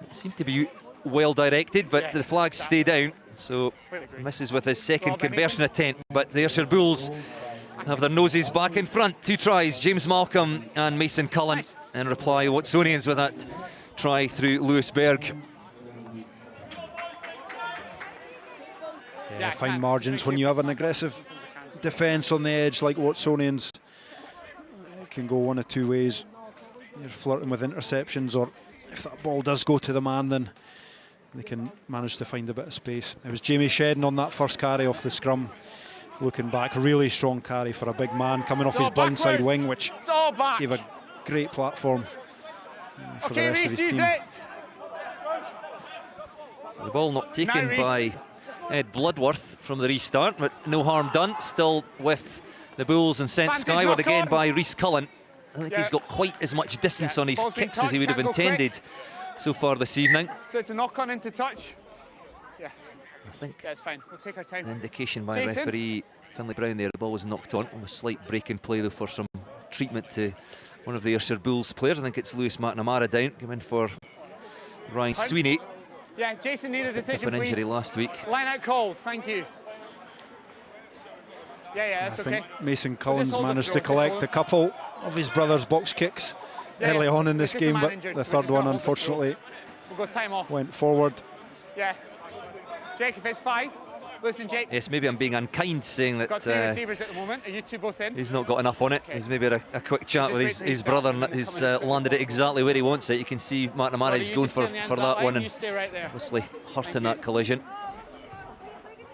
It seemed to be well directed, but the flags stay down, so misses with his second conversion attempt. But the Ayrshire Bulls have their noses back in front. Two tries, James Malcolm and Mason Cullen. In reply, Watsonians with that try through Lewis Berg. Yeah, fine margins when you have an aggressive defence on the edge like Watsonians. It can go one of two ways. You're flirting with interceptions, or if that ball does go to the man, then they can manage to find a bit of space. It was Jamie Shedden on that first carry off the scrum. Looking back, really strong carry for a big man coming off his blindside wing, which gave a great platform for the rest of his team. The ball not taken by Ed Bloodworth from the restart, but no harm done. Still with the Bulls and sent skyward again by Rhys Cullen. I think he's got quite as much distance on his kicks as he would have intended so far this evening. So it's a knock-on into touch. Yeah, I think it's fine. We'll take our time. An indication by referee Finlay Brown there. The ball was knocked on a slight break in play though for some treatment to one of the Ayrshire Bulls players. I think it's Lewis McNamara down. Came in for Ryan Sweeney. Yeah, Jason needed a decision, an injury last week. Line out called. Thank you. Yeah, that's okay. I think Mason Collins managed to collect a couple of his brother's box kicks early on in this game, but the third one unfortunately went forward. Yeah. Jake, if it's 5, listen, Jake. Yes, maybe I'm being unkind saying that got 2 receivers at the moment. Are you two both in? He's not got enough on it. He's maybe had a quick chat with his brother and he's landed it exactly where he wants it. You can see McNamara is going for that one and obviously hurting that collision.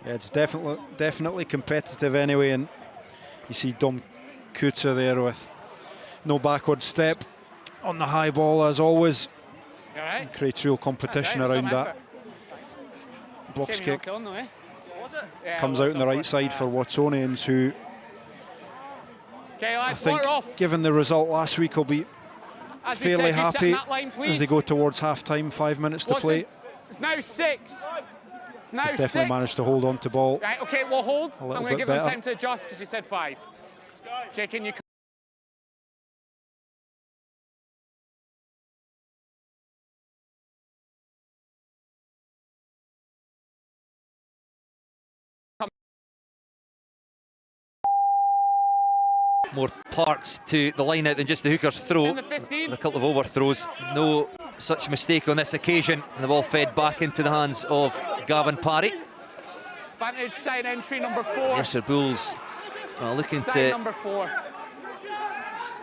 Yeah, it's definitely competitive anyway, and you see Dom Kuta there with no backward step on the high ball as always. Right. Creates real competition around that. Box kick comes out on the right side for Watsonians, who I think, given the result last week, will be fairly happy as they go towards half-time, 5 minutes to play. It's now 6. They've definitely managed to hold on to ball. Right, okay, we'll hold. I'm going to give better. them time to adjust because you said 5. Jake, can you More parts to the line out than just the hooker's throw. A couple of overthrows. No such mistake on this occasion. And the ball fed back into the hands of Gavin Parry. Advantage side entry number 4. Ayrshire Bulls looking side to number 4.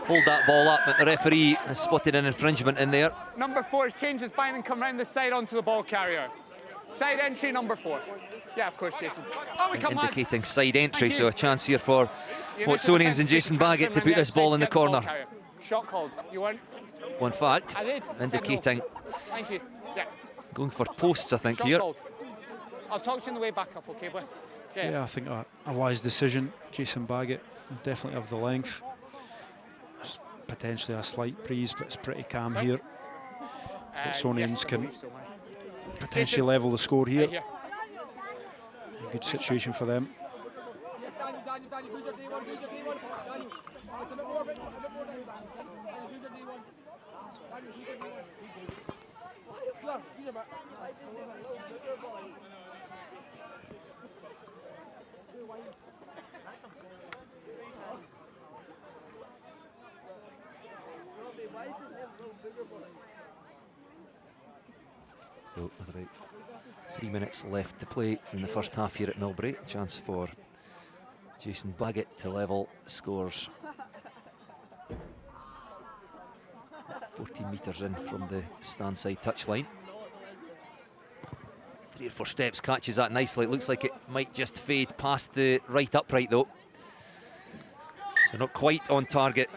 Hold that ball up, but the referee has spotted an infringement in there. Number 4 has changed his mind and come round the side onto the ball carrier. Side entry number 4. Yeah, of course, Jason. Oh, we come indicating side entry, so a chance here for Watsonians and Jason Baggett to put this ball in the corner. Shot called. You weren't? One fact, indicating Thank you. Yeah. Going for posts, I think, shot here. Called. I'll talk to you on the way back up, okay, boy? Yeah, I think a wise decision. Jason Baggett definitely of the length. There's potentially a slight breeze, but it's pretty calm here. Watsonians can potentially level the score here. A good situation for them. So with about 3 minutes left to play in the first half here at Millbrae, chance for Jason Baggett to level scores. 14 metres in from the stand side touchline. 3 or 4 steps, catches that nicely. It looks like it might just fade past the right upright though. So not quite on target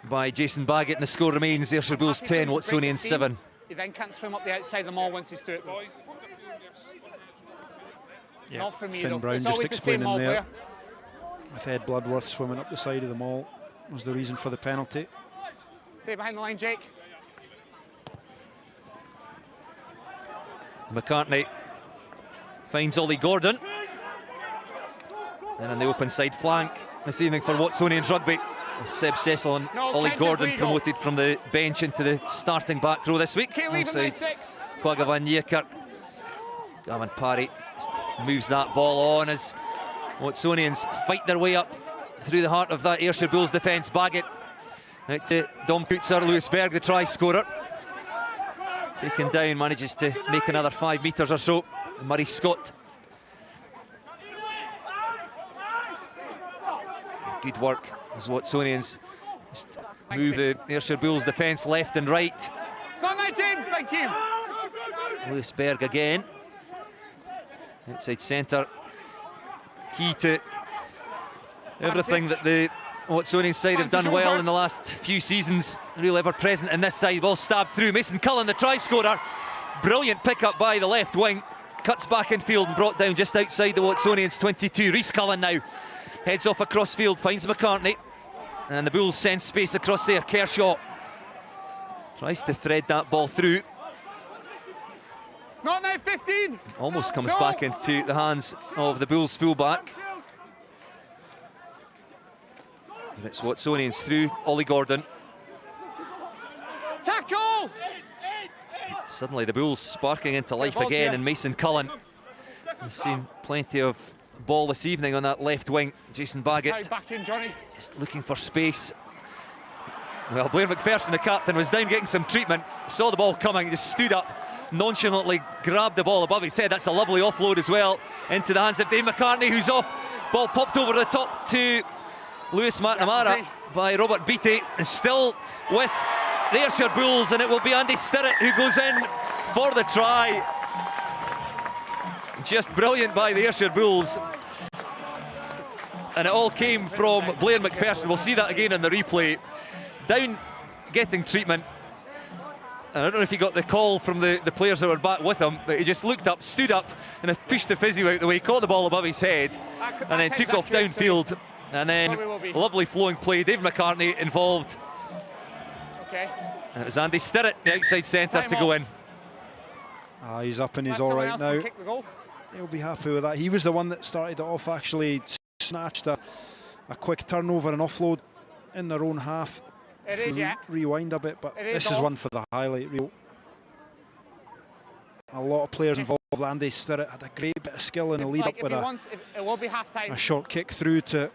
by Jason Baggett, and the score remains Ayrshire Bulls 10, Watsonians 7. He then can't swim up the outside of the maul once he's through it. Yeah, not for me Finn though. Brown It's just always explaining the same there. player. With Ed Bloodworth swimming up the side of the maul was the reason for the penalty. Stay behind the line, Jake. McCartney finds Ollie Gordon. And on the open side flank this evening for Watsonians Rugby, Seb Cecil and Ollie Gordon promoted from the bench into the starting back row this week. Alongside Quagga van Niekerk. Gavin Parry moves that ball on as Watsonians fight their way up through the heart of that Ayrshire Bulls defence. Baggett out to Dom Kuta, Lewis Berg, the try scorer. taken down, manages to make another 5 metres or so. Murray Scott. Good work as Watsonians just move the Ayrshire Bulls defence left and right. Not now, James, thank you. Lewis Berg again. Outside centre. Key to everything that the Watsonian side have done well in the last few seasons. Real ever present in this side. Ball stabbed through. Mason Cullen, the try scorer. Brilliant pick up by the left wing. Cuts back in field and brought down just outside the Watsonians 22. Rhys Cullen now heads off across field, finds McCartney. And the Bulls send space across there. Kershaw tries to thread that ball through. Not now, 15. Almost comes back into the hands of the Bulls fullback. And it's Watsonians through. Ollie Gordon. Tackle! Suddenly the Bulls sparking into life again, and Mason Cullen has seen plenty of ball this evening on that left wing. Jason Baggett Back in, Johnny. just looking for space. Well, Blair McPherson, the captain, was down getting some treatment, saw the ball coming, just stood up, nonchalantly grabbed the ball above his head. That's a lovely offload as well into the hands of Dave McCartney, who's off. Ball popped over the top to Lewis McNamara by Robert Beattie, and still with the Ayrshire Bulls, and it will be Andy Stirrett who goes in for the try. Just brilliant by the Ayrshire Bulls. And it all came from Blair McPherson. We'll see that again in the replay. Down, getting treatment. And I don't know if he got the call from the players that were back with him, but he just looked up, stood up, and pushed the physio out the way, caught the ball above his head, and then took off downfield. And then lovely flowing play. Dave McCartney involved. Okay. And it was Andy Stirrett, the outside centre, to go in. He's up and he's all right now. He'll be happy with that. He was the one that started it off, actually snatched a quick turnover and offload in their own half. It is, yeah. Rewind a bit, but this is one for the highlight reel. A lot of players involved. Andy Stirrett had a great bit of skill in the lead up with a short kick through to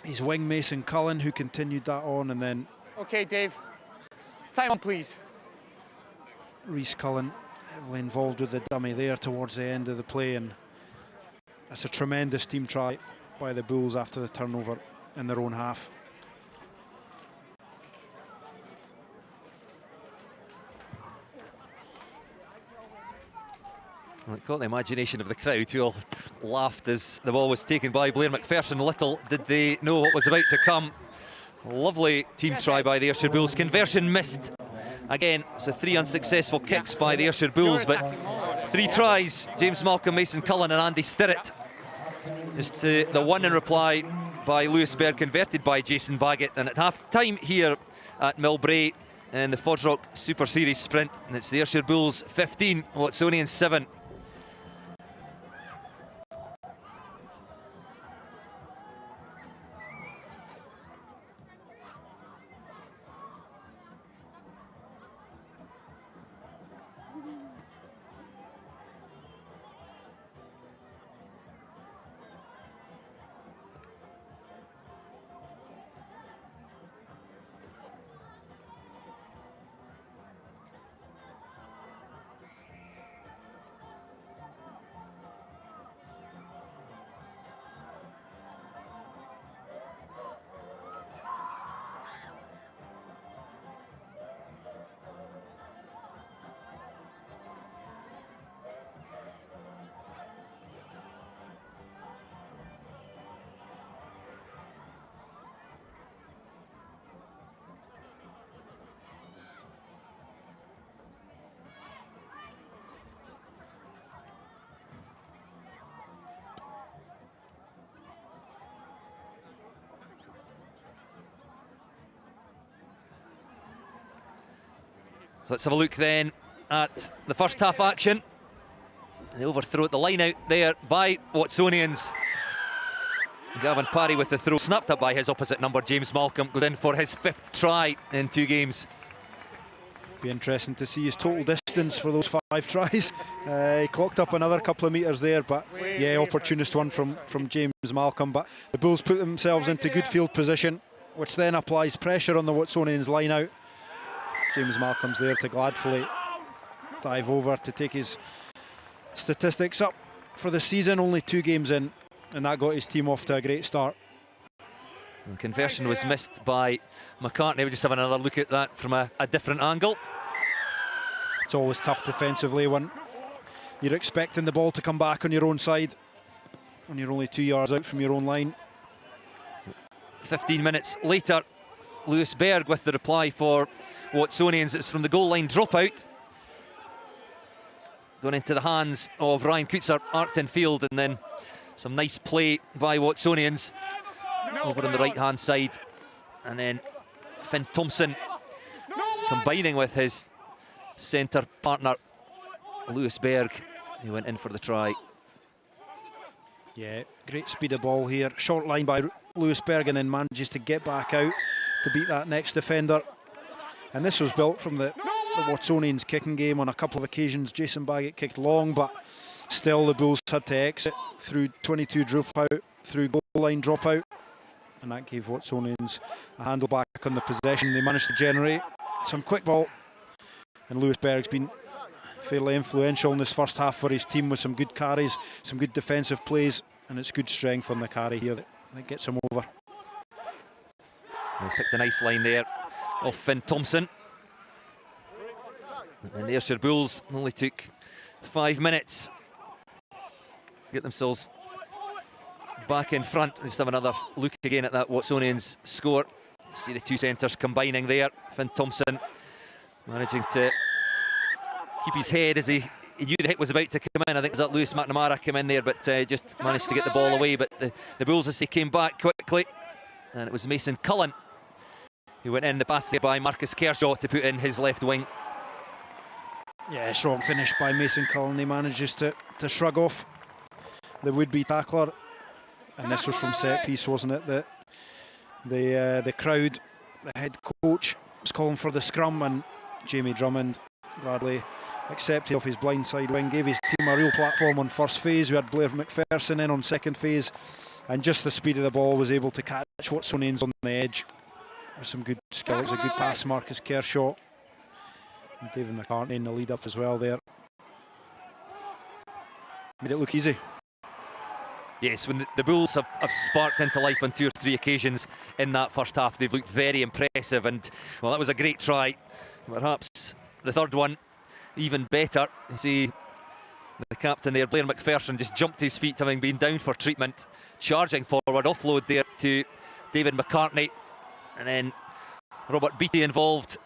his wing Mason Cullen, who continued that on, and then okay, Dave, time on please. Rhys Cullen heavily involved with the dummy there towards the end of the play, and that's a tremendous team try by the Bulls after the turnover in their own half. Well, it caught the imagination of the crowd, who all laughed as the ball was taken by Blair McPherson. Little did they know what was about to come. Lovely team try by the Ayrshire Bulls. Conversion missed. Again, so 3 unsuccessful kicks by the Ayrshire Bulls, but 3 tries. James Malcolm, Mason Cullen and Andy Stirrett. Just the one in reply by Lewis Berg, converted by Jason Baggett. And at half-time here at Millbrae in the FOSROC Super Series Sprint, and it's the Ayrshire Bulls 15, Watsonians 7. So let's have a look then at the first half action. The overthrow at the line out there by Watsonians. Gavin Parry with the throw, snapped up by his opposite number, James Malcolm, goes in for his 5th try in 2 games. Be interesting to see his total distance for those 5 tries. He clocked up another couple of metres there, but yeah, opportunist one from James Malcolm. But the Bulls put themselves into good field position, which then applies pressure on the Watsonians line out. James Malcolm's there to gladfully dive over to take his statistics up for the season. Only 2 games in, and that got his team off to a great start. The conversion was missed by McCartney. We'll just have another look at that from a different angle. It's always tough defensively when you're expecting the ball to come back on your own side when you're only 2 yards out from your own line. 15 minutes later, Lewis Berg with the reply for Watsonians. It's from the goal line dropout. Going into the hands of Ryan Coutser, Arcton Field, and then some nice play by Watsonians over on the right-hand side. And then Finn Thompson combining with his centre partner, Lewis Berg, who went in for the try. Yeah, great speed of ball here. Short line by Lewis Berg, and then manages to get back out to beat that next defender. And this was built from the Watsonians kicking game. On a couple of occasions, Jason Baggett kicked long, but still the Bulls had to exit through 22 dropout, through goal line dropout. And that gave Watsonians a handle back on the possession. They managed to generate some quick ball. And Lewis Berg's been fairly influential in this first half for his team with some good carries, some good defensive plays, and it's good strength on the carry here that gets him over. He's picked a nice line there off Finn Thompson. And the Ayrshire Bulls only took 5 minutes to get themselves back in front. Just have another look again at that Watsonians score. See the 2 centres combining there. Finn Thompson managing to keep his head as he knew the hit was about to come in. I think it was that Lewis McNamara came in there, but just managed to get the ball away. But the Bulls, as they came back quickly, and it was Mason Cullen who went in the pass there by Marcus Kershaw to put in his left wing. Yeah, strong finish by Mason Cullen. He manages to shrug off the would-be tackler. And this was from set piece, wasn't it? The crowd, the head coach was calling for the scrum, and Jamie Drummond gladly accepted off his blindside wing, gave his team a real platform on first phase. We had Blair McPherson in on second phase, and just the speed of the ball was able to catch Watsonians on the edge with some good skill. It was a good pass, Marcus Kershaw. And David McCartney in the lead up as well there. Made it look easy. Yes, when the Bulls have sparked into life on 2 or 3 occasions in that first half, they've looked very impressive, and well, that was a great try. Perhaps the third one even better. You see the captain there, Blair McPherson, just jumped to his feet, having been down for treatment, charging forward, offload there to David McCartney, and then Robert Beattie involved.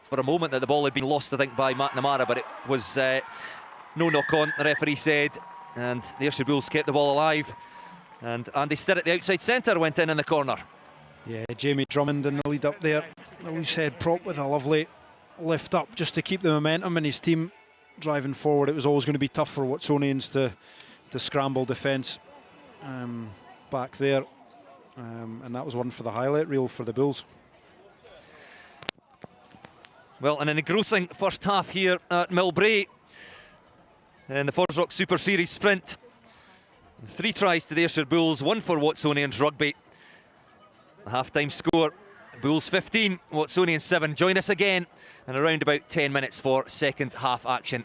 For a moment that the ball had been lost, I think, by McNamara, but it was no knock on, the referee said, and the Ayrshire Bulls kept the ball alive, and Andy Stirr at the outside centre went in the corner. Yeah, Jamie Drummond in the lead up there. The loose head prop with a lovely lift up just to keep the momentum in his team driving forward. It was always going to be tough for Watsonians to scramble defence back there, and that was one for the highlight reel for the Bulls. Well, an engrossing first half here at Millbrae in the FOSROC Super Series Sprint. 3 tries to the Ayrshire Bulls, 1 for Watsonians Rugby. The half-time score, Bulls 15, Watsonians 7. Join us again in around about 10 minutes for second half action.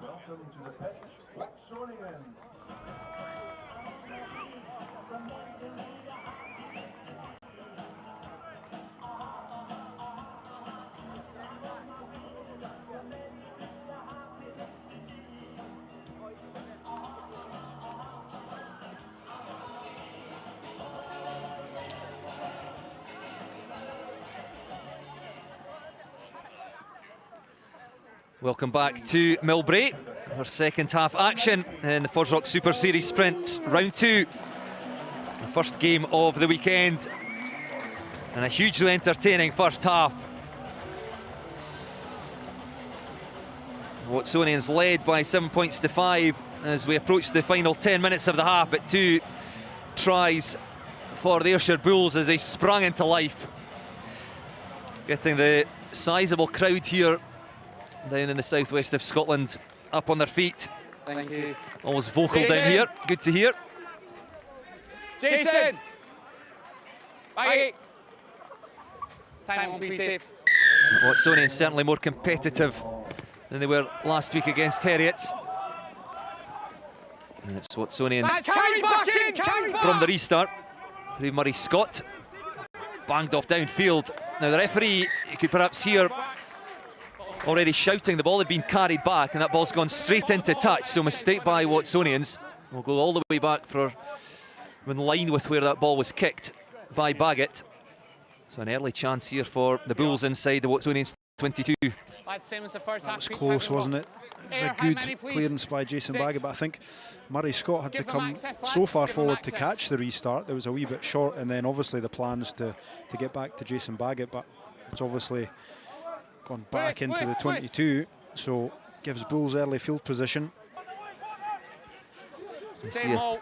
Welcome to the pitch, Watsonians. Welcome back to Millbrae, our second half action in the FOSROC Super Series Sprint, round 2. The first game of the weekend, and a hugely entertaining first half. Watsonians led by 7 points to 5 as we approach the final 10 minutes of the half, but 2 tries for the Ayrshire Bulls as they sprung into life. Getting the sizable crowd here down in the southwest of Scotland up on their feet. Thank you. Always vocal down here, good to hear. Jason! Bye! Time on, please, Dave. Watsonians certainly more competitive than they were last week against Heriots. And it's Watsonians Carry back in! Carry back! from the restart. Murray Scott banged off downfield. Now the referee, you could perhaps hear already shouting the ball had been carried back, and that ball's gone straight into touch, so mistake by Watsonians. We'll go all the way back for in line with where that ball was kicked by Baggett. So an early chance here for the Bulls inside the Watsonians 22. Same as the first That half. was close, wasn't it? It was a good clearance by Jason Baggett, but I think Murray Scott had to come so far forward to catch the restart. There was a wee bit short, and then obviously the plan is to get back to Jason Baggett, but it's obviously gone back into the 22, so gives Bulls early field position. You see a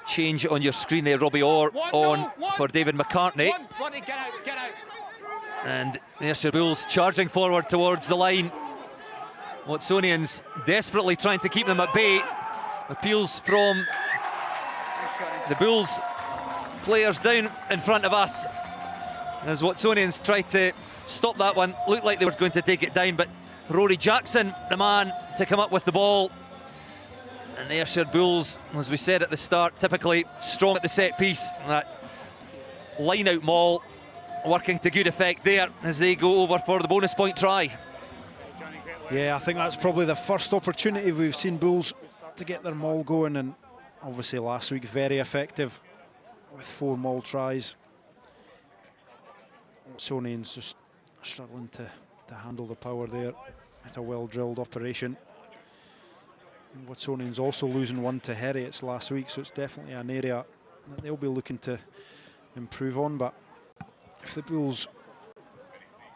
change on your screen there, Robbie Orr on for David McCartney. Get out. And the Ayrshire Bulls charging forward towards the line. Watsonians desperately trying to keep them at bay. Appeals from the Bulls players down in front of us as Watsonians try to stop that one. Looked like they were going to take it down, but Rory Jackson, the man to come up with the ball. And the Ayrshire Bulls, as we said at the start, typically strong at the set piece. That line-out maul working to good effect there as they go over for the bonus point try. Yeah, I think that's probably the first opportunity we've seen Bulls to get their maul going, and obviously last week very effective with 4 maul tries. Watsonians just struggling to handle the power there. It's a well-drilled operation. And Watsonians also losing 1 to Heriots last week, so it's definitely an area that they'll be looking to improve on. But if the Bulls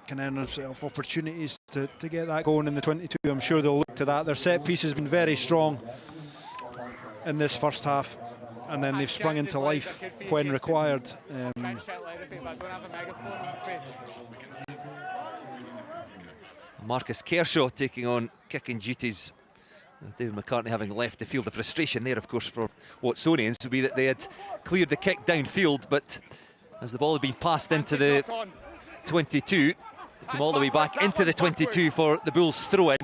can earn themselves opportunities to get that going in the 22, I'm sure they'll look to that. Their set piece has been very strong in this first half, and then they've sprung into life when required. Marcus Kershaw taking on kicking duties. David McCartney having left the field. The frustration there, of course, for Watsonians would be that they had cleared the kick downfield, but as the ball had been passed into the 22, come all the way back into the 22 for the Bulls throw-in.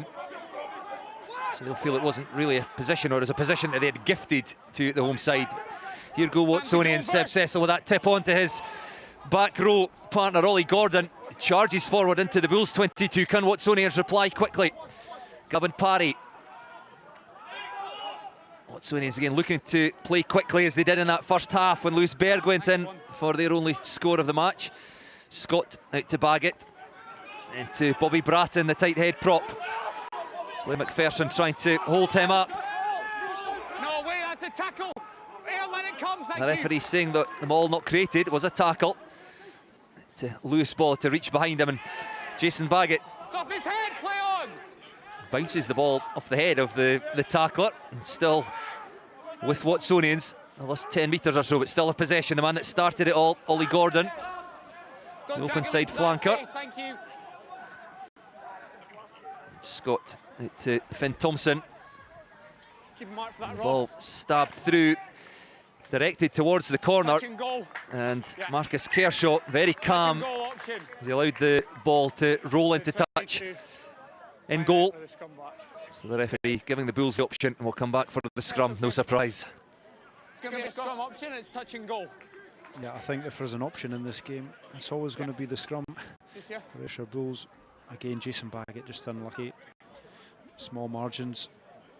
So they'll feel it wasn't really a position, or it was a position that they had gifted to the home side. Here go Watsonians. Seb Cecil with that tip on to his back row partner Ollie Gordon. Charges forward into the Bulls 22. Can Watsonians reply quickly? Gavin Parry. Watsonians again looking to play quickly as they did in that first half when Lewis Berg went in for their only score of the match. Scott out to Baggett. into Bobby Bratton, the tight head prop. Lee McPherson trying to hold him up. No way, that's a tackle. Here, let it come, thank The referee saying that the ball not created was a tackle. To loose ball to reach behind him, and Jason Baggett It's off his head, play on. bounces the ball off the head of the tackler, and still with Watsonians. The last 10 metres or so, but still a possession. The man that started it all, Ollie Gordon, the open side flanker. Thank you. Scott to Finn Thompson. Keep a mark for that The rock. ball stabbed through, directed towards the corner, Touch and goal. and Marcus Kershaw, very calm, Goal option. as he allowed the ball to roll into touch in goal. For the scrum back. So the referee giving the Bulls the option, and we'll come back for the scrum, no surprise. It's going to be a scrum option, it's touch and goal. Yeah, I think if there's an option in this game, it's always going to be the scrum This here. for Ayrshire Bulls. Again, Jason Baggett just unlucky. Small margins.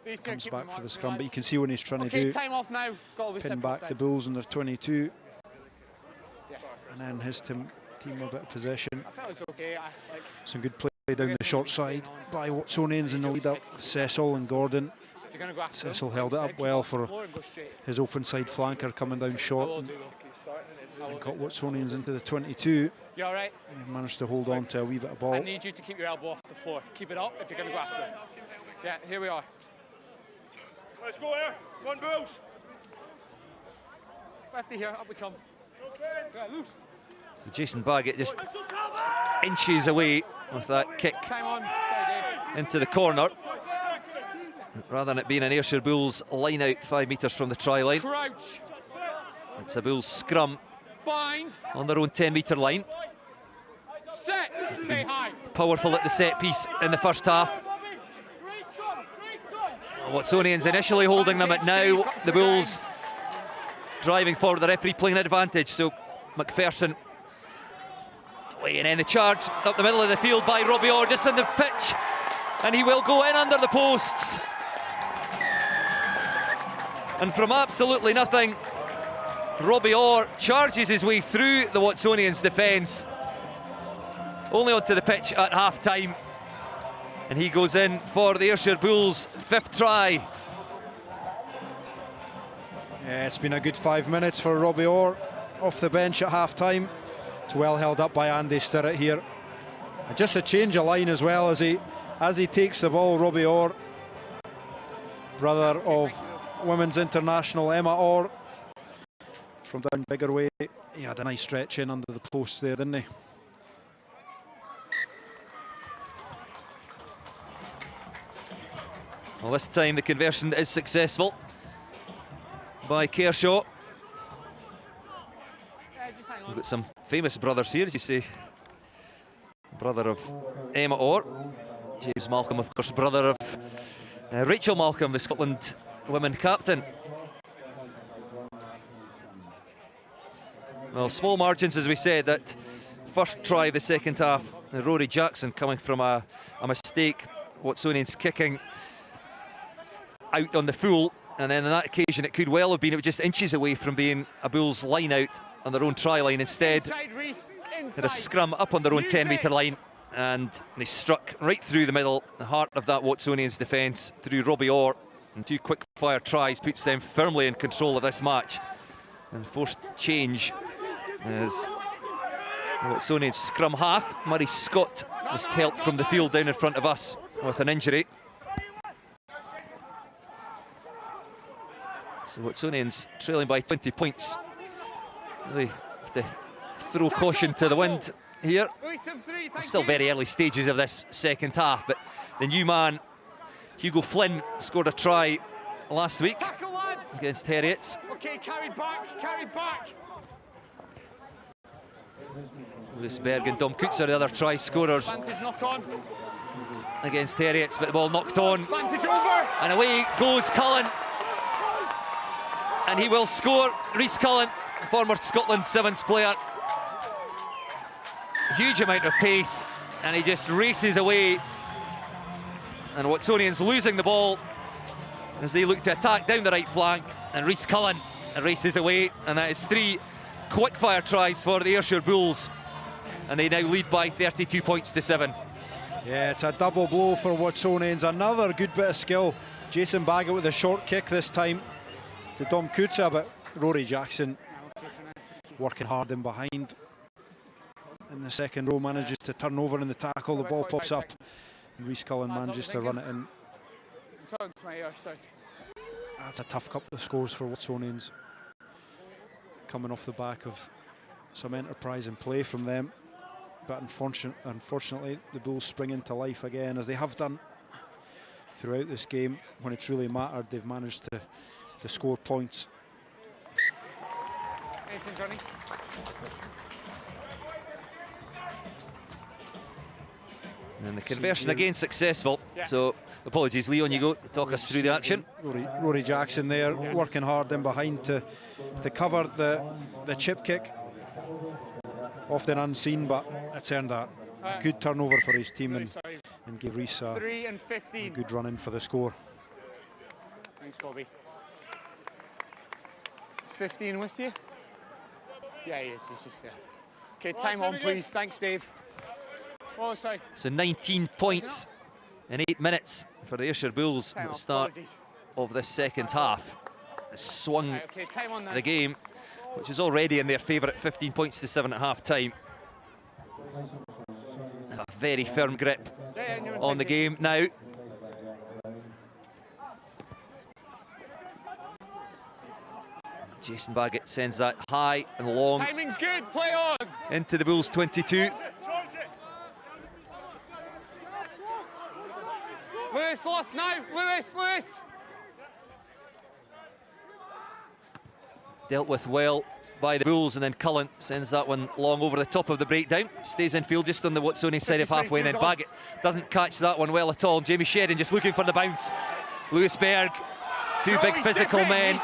These two Comes keep back the for the mark, scrum, but you lads. can see when he's trying to Okay, do time off now. Got to be pin simple back the time. Bulls in their 22, Yeah. and then his team a bit of possession. I felt it was okay. Some good play down the short side by Watsonians in the lead up. Cecil and Gordon. If you're going to go after Cecil him, held it like I up said, keep well off the for floor and go straight. his open side flanker coming down I short, will and do though. got Watsonians into the 22. You all right? He managed to hold on to a wee bit of I ball. need you to keep your elbow off the floor. Keep it up if you're going to go after him. Yeah, here we are. Let's go here. One Bulls. Lefty here, up we come. Yeah, loose. So Jason Baggett just inches away with that kick Time on. Sorry, Dave. into the corner, rather than it being an Ayrshire Bulls line out 5 metres from the try line. Crouch. It's a Bulls scrum Bind. on their own 10-metre line. Set. Stay high. Powerful at the set piece in the first half. Watsonians initially holding them, but now the Bulls driving forward, the referee playing advantage. So McPherson weighing in the charge up the middle of the field by Robbie Orr, just on the pitch, and he will go in under the posts. And from absolutely nothing, Robbie Orr charges his way through the Watsonians defence, only onto the pitch at half-time. And he goes in for the Ayrshire Bulls' 5th try. Yeah, it's been a good 5 minutes for Robbie Orr off the bench at half-time. It's well held up by Andy Stirrett here. And just a change of line as well as he takes the ball. Robbie Orr, brother of Women's International Emma Orr, from down Biggerway. He had a nice stretch in under the post there, didn't he? Well, this time the conversion is successful by Kershaw. Just hang We've on. got some famous brothers here, as you say. Brother of Emma Orr, James Malcolm, of course, brother of Rachel Malcolm, the Scotland women captain. Well, small margins, as we said, that first try of the second half. Rory Jackson coming from a mistake. Watsonians kicking out on the full, and then on that occasion it could well have been, it was just inches away from being a Bulls line out on their own try line. Instead, Inside, Reece. had a Inside. scrum up on their own Use 10-metre it. line, and they struck right through the middle, the heart of that Watsonians defence, through Robbie Orr. And 2 quick-fire tries puts them firmly in control of this match. And forced change as the Watsonians scrum half. Murray Scott was helped from the field down in front of us with an injury. So Watsonians trailing by 20 points. Really have to throw caution to the wind here. Reece him three, thank Still you. very early stages of this second half, but the new man, Hugo Flynn, scored a try last week Tackle, lads. against Heriots. Okay, carried back, carried back. Lewis Berg and Dom Cooks are the other try scorers Vantage knock on. against Heriots, but the ball knocked on. Vantage over. And away goes Cullen. And he will score. Rhys Cullen, former Scotland Sevens player. Huge amount of pace, and he just races away. And Watsonians losing the ball as they look to attack down the right flank. And Rhys Cullen races away, and that is 3 quick-fire tries for the Ayrshire Bulls. and they now lead by 32 points to 7. Yeah, it's a double blow for Watsonians. Another good bit of skill. Jason Baggett with a short kick this time to Dom Kutsa, but Rory Jackson working hard in behind. In the second row, manages to turn over in the tackle. The ball pops up, and Rhys Cullen manages to run it in. That's a tough couple of scores for Watsonians, coming off the back of some enterprise and play from them. But unfortunately, the Bulls spring into life again, as they have done throughout this game. When it's really mattered, they've managed to score points. Anything, Johnny? And the conversion again successful. So apologies, Leon, you go talk us through the action. Rory Jackson there, working hard in behind to cover the chip kick. Often unseen, but it's earned a good turnover for his team and gave Rhys a good run in for the score. Thanks, Bobby. Is 15 with you? Yeah, he is. He's just there. Okay, time on, please. Thanks, Dave. Oh, sorry. So 19 points in 8 minutes for the Ayrshire Bulls at the start of this second half. It swung the game, which is already in their favour at 15 points to 7 at half time. A very firm grip on the game now. Jason Baggett sends that high and long. Timing's good, play on! Into the Bulls 22. Lewis lost now, Lewis! Dealt with well by the Bulls, and then Cullen sends that one long over the top of the breakdown. Stays in field just on the Watsonian side of halfway, and then Baggett doesn't catch that one well at all. Jamie Shedden just looking for the bounce. Lewis Berg, two big physical men.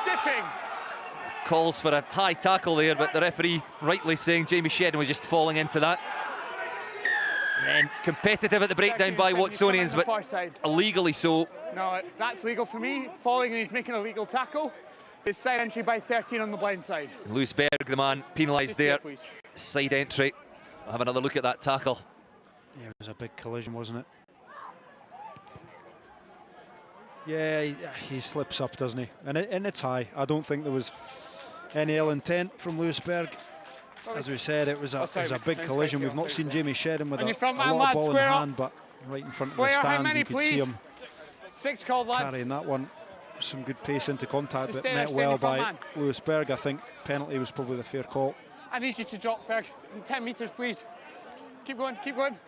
Calls for a high tackle there, but the referee rightly saying Jamie Shedden was just falling into that. And competitive at the breakdown by Watsonians, but illegally so. No, that's legal for me. Falling and he's making a legal tackle. It's side entry by 13 on the blind side. Lewis Berg, the man penalised there. Side entry. We'll have another look at that tackle. Yeah, it was a big collision, wasn't it? Yeah, he slips up, doesn't he? And it's high. I don't think there was any ill intent from Lewis Berg. As we said, it was a big collision. We've not seen Jamie Shedden with a lot of ball in hand, but right in front of the stand, you could see him carrying that one. Some good pace into contact, but met well by Lewis Berg. I think penalty was probably the fair call. I need you to drop, Berg. 10 metres, please. Keep going, keep going.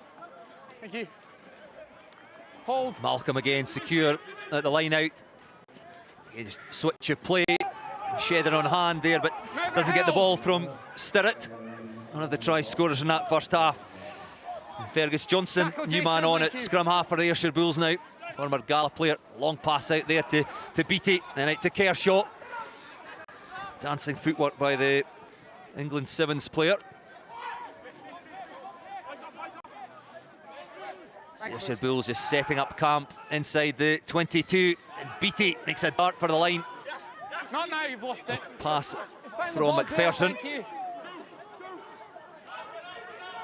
Thank you. Hold. Malcolm again secure at the line out. You just switch of play. Shedden on hand there, but doesn't get the ball from Stirrett, one of the try scorers in that first half. And Fergus Johnson, new man on at scrum half for the Ayrshire Bulls now. Former Gala player, long pass out there to Beattie, then out to Kershaw. Dancing footwork by the England Sevens player. The Ayrshire Bulls just setting up camp inside the 22, and Beattie makes a dart for the line. Not now, you've lost it. Pass from McPherson.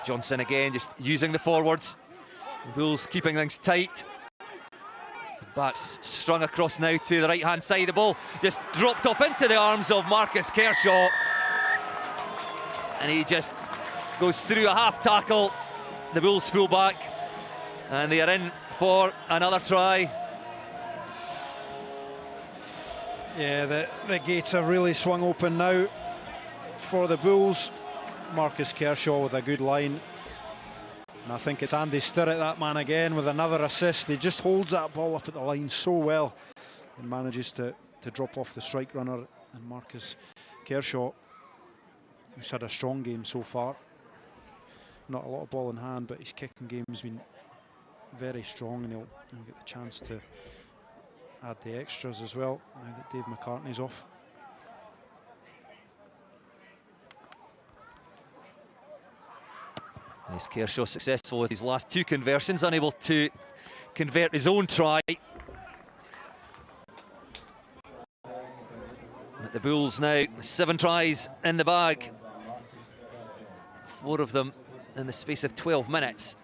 Johnson again just using the forwards. The Bulls keeping things tight. Back's strung across now to the right hand side. The ball just dropped off into the arms of Marcus Kershaw, and he just goes through a half tackle, the Bulls fullback, and they are in for another try. Yeah, the gates have really swung open now for the Bulls. Marcus Kershaw with a good line. And I think it's Andy Stirrett, that man again, with another assist. He just holds that ball up at the line so well and manages to drop off the strike runner. And Marcus Kershaw, who's had a strong game so far. Not a lot of ball in hand, but his kicking game's been very strong, and he'll get the chance to add the extras as well, now that Dave McCartney's off. Yes, Kershaw successful with his last two conversions, unable to convert his own try. But the Bulls now 7 tries in the bag. 4 of them in the space of 12 minutes.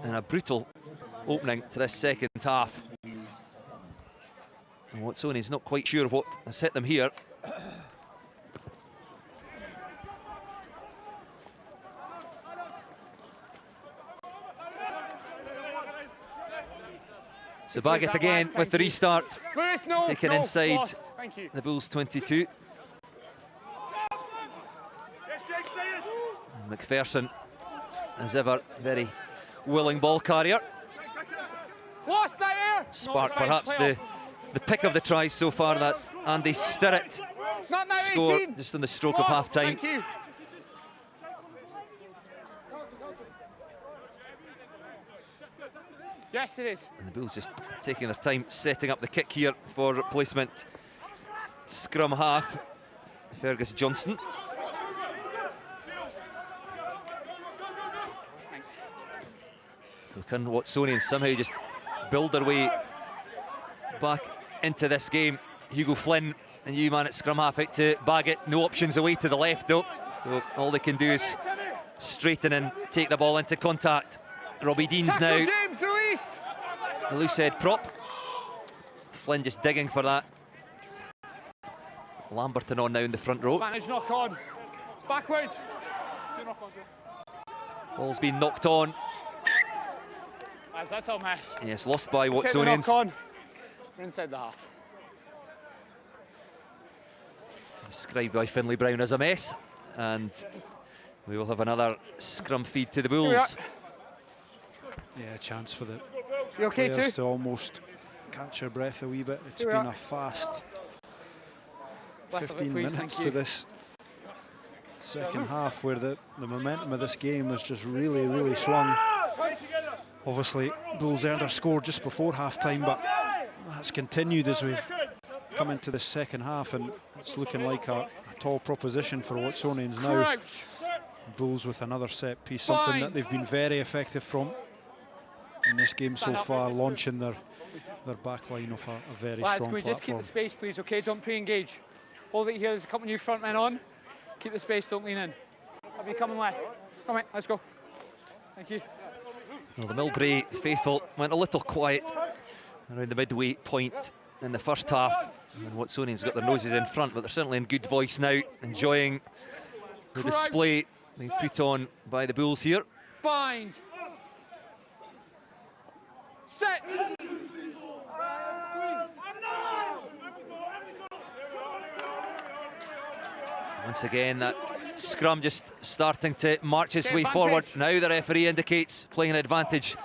And a brutal opening to this second half. And Watsonians not quite sure what has hit them here. So Baggett again with the restart, taken inside the Bulls 22. McPherson, as ever, very willing ball carrier. Spark perhaps the pick of the tries so far, that Andy Stirrett score just on the stroke of half-time. Yes, it is. And the Bulls just taking their time setting up the kick here for replacement scrum half, Fergus Johnson. Thanks. So can Watsonians somehow just build their way back into this game? Hugo Flynn, a new man at scrum half, out to Baggett. No options away to the left though. So all they can do is straighten and take the ball into contact. Robbie Deans now, the loose head prop. Flynn just digging for that. Lamberton on now in the front row. Advantage knock on. Backwards. Ball's been knocked on. That's a mess. Yes, lost by Watsonians. We're inside the half. Described by Finlay Brown as a mess. And we will have another scrum feed to the Bulls. Yeah, a chance for the okay players too? to almost catch their breath a wee bit. It's been a fast 15 minutes to this second half, where the momentum of this game has just really swung. Obviously, Bulls earned their score just before half-time, but that's continued as we've come into the second half, and it's looking like a tall proposition for Watsonians now. Bulls with another set piece, something that they've been very effective from in this game so far, launching their back line off a very strong can we platform. just keep the space, please, okay? Don't pre-engage. Hold it here, there's a couple new front men on. Keep the space, don't lean in. Have you coming left? Come on, let's go. Thank you. Well, the Millbrae faithful went a little quiet around the midway point in the first half. And Watsonians got their noses in front, but they're certainly in good voice now, enjoying the display being put on by the Bulls here. Bind. Set. Once again, that scrum just starting to march its way forward. Now the referee indicates playing an advantage.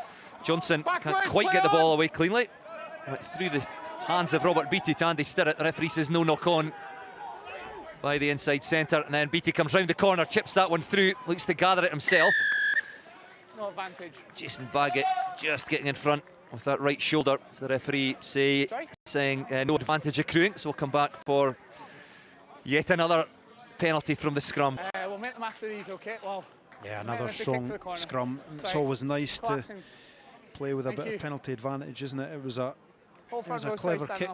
Johnson can't quite get the ball away cleanly. Went through the hands of Robert Beattie to Andy Stirrett. The referee says no knock on by the inside centre, and then Beattie comes round the corner, chips that one through, looks to gather it himself. No advantage. Jason Baggett just getting in front with that right shoulder. So the referee saying no advantage accruing, so we'll come back for yet another penalty from the scrum. We'll make them after these, okay? Well, yeah, another strong scrum. It's always nice to play with a bit of penalty advantage, isn't it? It was a clever kick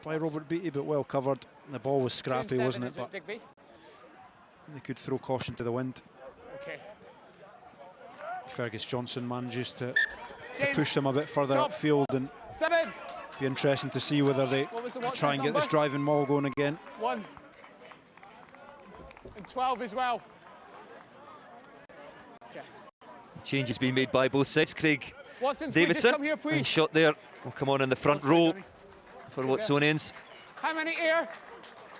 by Robert Beattie, but well covered. The ball was scrappy, wasn't it? But they could throw caution to the wind. Okay. Fergus Johnson manages to push them a bit further upfield, and be interesting to see whether they try and get this driving maul going again. 1 and 12 as well. Okay. Changes being made by both sides. Craig Watson, Davidson, come here, please. and shot there will come on in the front row for Watsonians. How many here?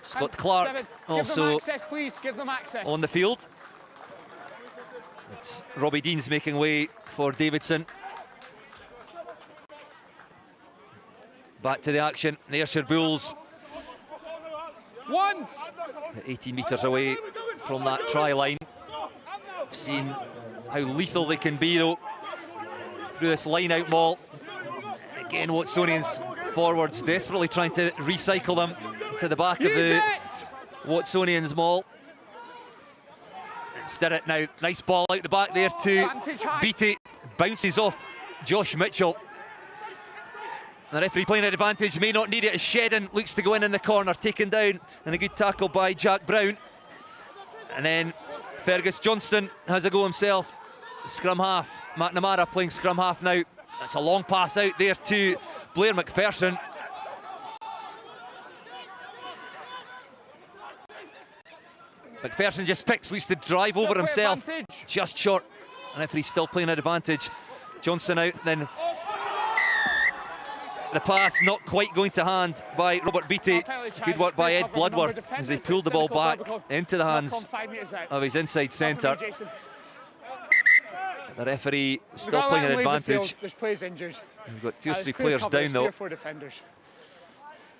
Scott Clark 7. also Give them access, please. Give them access. on the field. It's Robbie Deans making way for Davidson. Back to the action. The Ayrshire Bulls Once. 18 metres away from that try line. We've seen how lethal they can be though through this line out maul. Again, Watsonians forwards desperately trying to recycle them to the back of the Watsonians maul. Stirrett now, nice ball out the back there to Beattie, bounces off Josh Mitchell. The referee playing an advantage, may not need it as Shedden looks to go in the corner, taken down, and a good tackle by Jack Brown. And then Fergus Johnston has a go himself. Scrum half. McNamara playing scrum half now. That's a long pass out there to Blair McPherson. McPherson just picks, leads to drive over himself. Just short. And referee's still playing an advantage. Johnson out, then the pass not quite going to hand by Robert Beattie. Good work by Ed Bloodworth as he pulled the ball back into the hands of his inside centre. The referee still playing an advantage. There's players injured. We've got 2 or 3 players down though.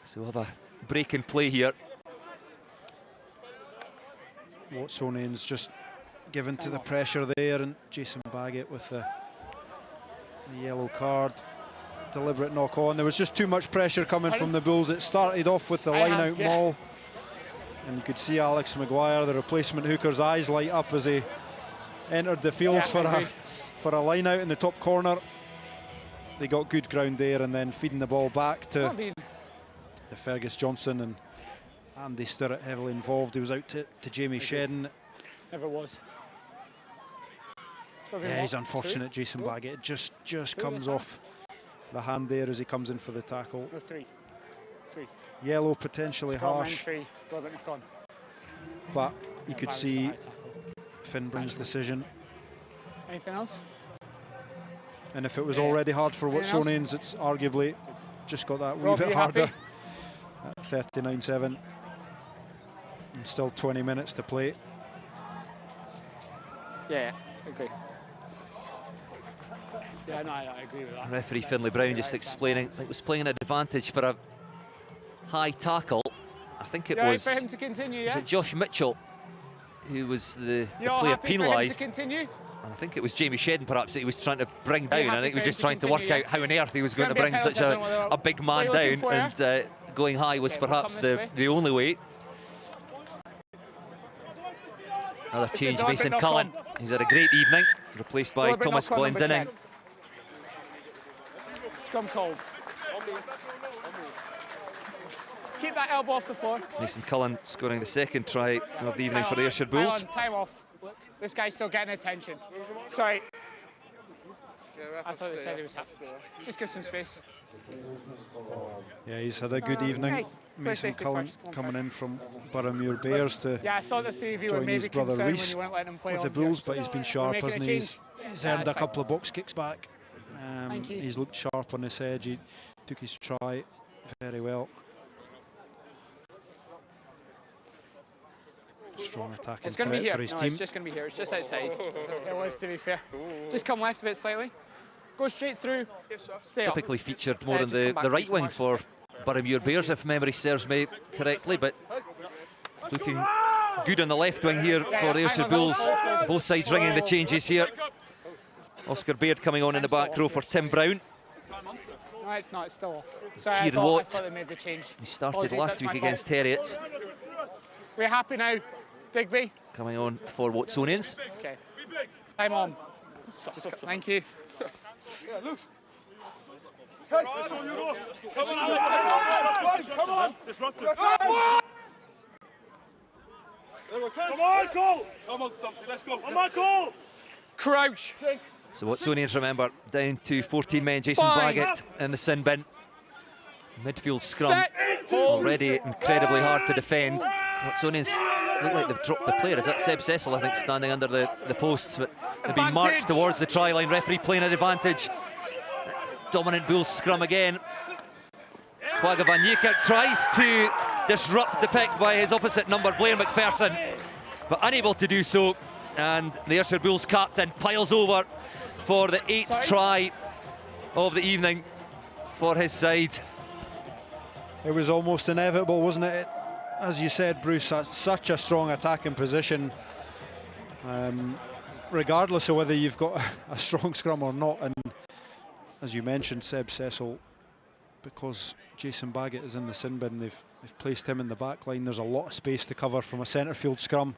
So we'll have a break in play here. Watsonians just given to the pressure there, and Jason Baggett with the yellow card. Deliberate knock on. There was just too much pressure coming from the Bulls. It started off with the line out maul, and you could see Alex Maguire, the replacement hooker's eyes light up as he entered the field for a line out in the top corner. They got good ground there, and then feeding the ball back to the Fergus Johnson, and Andy Stirrett heavily involved. He was out to Jamie Shedden. Never was. Yeah, he's unfortunate, Jason Baggett. It just comes off the hand there as he comes in for the tackle. No, three. Yellow, potentially harsh. But you could see Finburn's decision. Anything else? And if it was already hard for Watsonians, it's arguably just got that wee bit harder at 39-7. And still 20 minutes to play. Yeah, agree. Yeah, no, I agree with that. Referee Finlay Brown just explaining, I think was playing an advantage for a high tackle. I think it was, for him to continue, was it Josh Mitchell who was the player penalised? And I think it was Jamie Shedden perhaps that he was trying to bring down. I think he was just trying to work out how on earth he was going to bring such a big man down, and going high was perhaps the only way. Another change, Mason Cullen. He's had a great evening, replaced by Thomas Glendinning. Scrum called. Keep that elbow off the floor. Mason Cullen scoring the second try of the evening for the Ayrshire Bulls. Time off. Look, this guy's still getting attention. Sorry. I thought they said he was happy. Just give some space. Yeah, he's had a good evening. Mason Cullen coming in from Boroughmuir Bears to join his brother Reece with the Bulls, but he's been sharp, hasn't he? He's earned a couple of box kicks back. He's looked sharp on his edge. He took his try very well. Strong attacking threat for his team. It's just going to be here. It's just outside. It was, to be fair. Just come left a bit slightly. Go straight through. Stay Typically up. featured more on the right wing for Boroughmuir Bears, if memory serves me correctly, but looking good on the left wing here for the Ayrshire Bulls. Both sides ringing the changes here. Oscar Baird coming on in the back row for Tim Brown. No, it's not. It's still off. Sorry, Kieran I Watt. thought they made the change. He started last week against Heriot's. We're happy now, Digby. Coming on for Watsonians. Okay. Time on. Thank you. Come on! Disruptive. Come on, Cole! Come on, Stumpy, let's go. Come on, Cole! Crouch. So Watsonians, remember, down to 14 men. Jason Baggett in the sin bin. Midfield scrum already incredibly hard to defend. Watsonians look like they've dropped a player. Is that Seb Cecil, I think, standing under the posts? But they've been marched towards the try line. Referee playing an advantage. Dominant Bulls scrum again. Quagga van Niekerk tries to disrupt the pick by his opposite number, Blair McPherson, but unable to do so. And the Ayrshire Bulls captain piles over for the 8th try of the evening for his side. It was almost inevitable, wasn't it? As you said, Bruce, such a strong attacking position. Regardless of whether you've got a strong scrum or not, and as you mentioned, Seb Cecil, because Jason Baggett is in the sin bin, they've placed him in the back line. There's a lot of space to cover from a centre field scrum.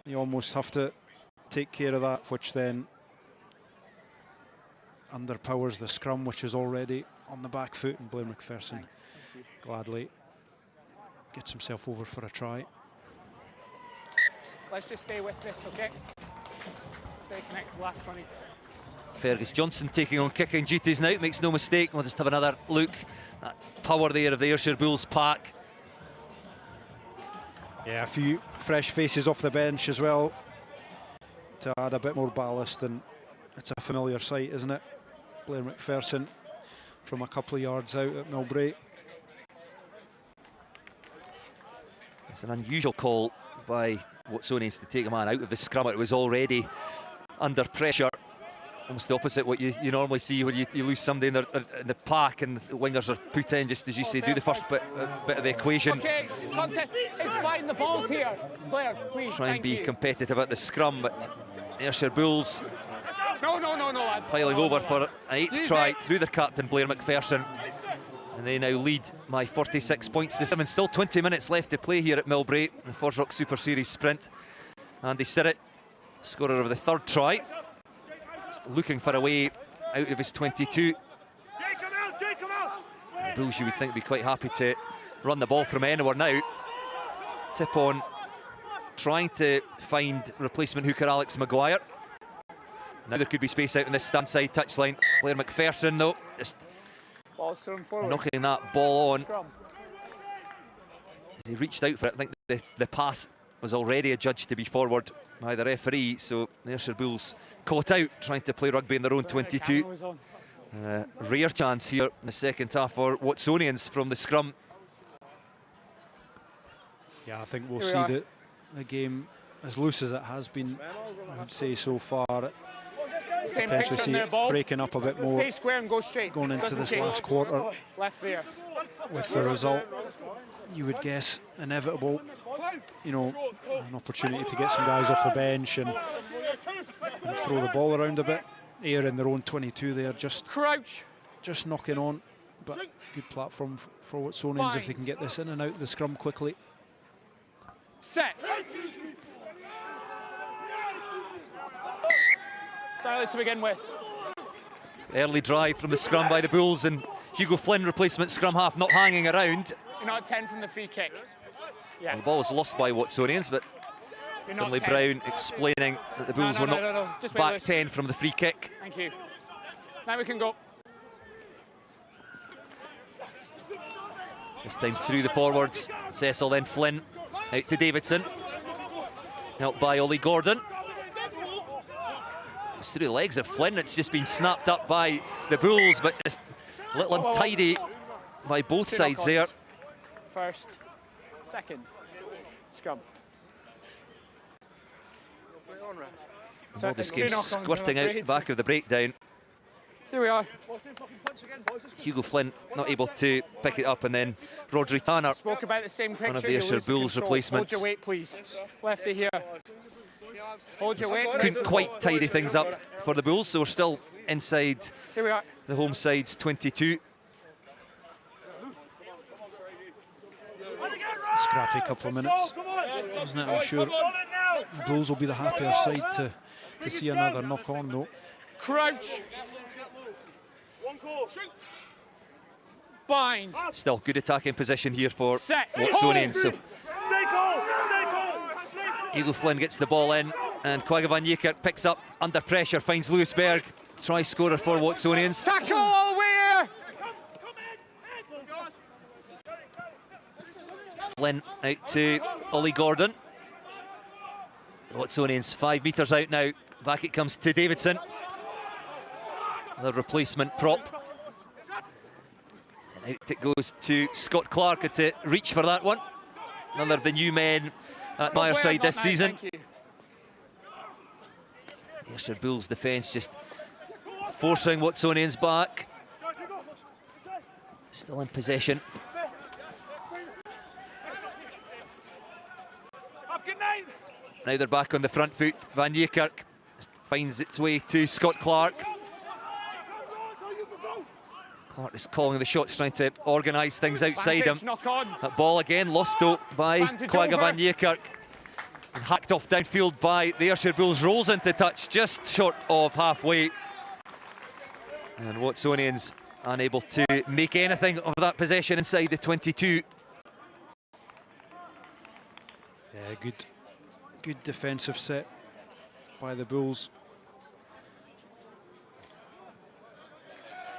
You almost have to take care of that, which then underpowers the scrum, which is already on the back foot, and Blair McPherson gladly gets himself over for a try. Let's just stay with this, okay? Stay connected, last 20. Fergus Johnson taking on kicking duties now, makes no mistake. We'll just have another look. That power there of the Ayrshire Bulls pack. Yeah, a few fresh faces off the bench as well to add a bit more ballast, and it's a familiar sight, isn't it? Blair McPherson from a couple of yards out at Millbrae. It's an unusual call by Watsonians to take a man out of the scrum. It was already under pressure. Almost the opposite what you normally see when you lose somebody in the pack and the wingers are put in, just as you say, do the first bit of the equation. Okay, contact, it's fine, the ball's here. Blair, please, Try and be competitive at the scrum, but Ayrshire Bulls No, lads. filing over for an 8th try through their captain, Blair McPherson. And they now lead by 46 points to 7. Still 20 minutes left to play here at Millbrae, the FOSROC Super Series Sprint. Andy Sirrett, scorer of the 3rd try, looking for a way out of his 22. The Bulls, you would think, would be quite happy to run the ball from anywhere now. Tip on, trying to find replacement hooker Alex Maguire. Now there could be space out in this stand side touchline. Blair McPherson, though, just knocking that ball on. As he reached out for it, I think the pass was already adjudged to be forward by the referee, so the Ayrshire Bulls caught out trying to play rugby in their own 22. Rare chance here in the second half for Watsonians from the scrum. Yeah, I think we'll see the game as loose as it has been, I would say, so far. Potentially see it breaking up a bit more Stay square and go straight. going into this last quarter. Left there. With the result, you would guess, inevitable. You know, an opportunity to get some guys off the bench and throw the ball around a bit. Ayr in their own 22 there, just knocking on, but good platform for Watsonians if they can get this in and out the scrum quickly. Set. Early to begin with. Early drive from the scrum by the Bulls, and Hugo Flynn, replacement scrum half, not hanging around. You're not 10 from the free kick. Yeah. Well, the ball was lost by Watsonians, but Finlay Brown explaining that the Bulls were not back 10 from the free kick. Thank you. Now we can go. This time through the forwards. Cecil, then Flynn, out to Davidson. Helped by Ollie Gordon. It's through the legs of Flynn. It's just been snapped up by the Bulls, but just a little untidy by both sides there. First, second, scrum. So this came squirting out back of the breakdown. Here we are. Hugo Flynn not able to pick it up, and then Rodri Tanner, Spoke about the same picture. one of the Ayrshire Bulls replacements. Hold your weight, please. Lefty here. Hold your weight. Couldn't quite tidy things up for the Bulls, so we're still inside Here we are. the home side's 22. Scrappy couple of minutes, isn't it? I'm sure the Bulls will be the happier side to see another knock on, though. Crouch. Bind. Still good attacking position here for Set. Watsonians. So Hugo Flynn gets the ball in, and Quagga van Yeekert picks up under pressure, finds Lewisberg, try scorer for Watsonians. Tackle all the way here. Flynn out to Ollie Gordon. Watsonians 5 metres out now. Back it comes to Davidson. The replacement prop. And out it goes to Scott Clark to reach for that one. Another of the new men at Myerside this season. Ayrshire Bulls defence just forcing Watsonians back. Still in possession. Now they're back on the front foot. Van Yeekirk finds its way to Scott Clark. Clark is calling the shots, trying to organise things outside him. That ball again lost though by Quagga van Yeekirk. And hacked off downfield by the Ayrshire Bulls, rolls into touch just short of halfway. And Watsonians unable to make anything of that possession inside the 22. Yeah, good defensive set by the Bulls.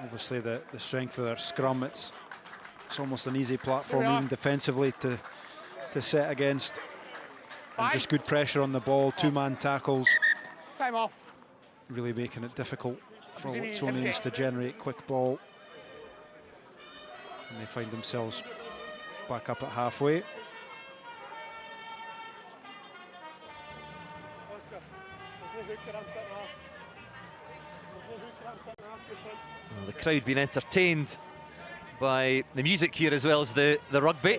Obviously the strength of their scrum, it's almost an easy platform even defensively to set against. And just good pressure on the ball, two-man tackles. Time off. Really making it difficult for Watsonians to generate quick ball. And they find themselves back up at halfway. Well, the crowd being entertained by the music here as well as the rugby.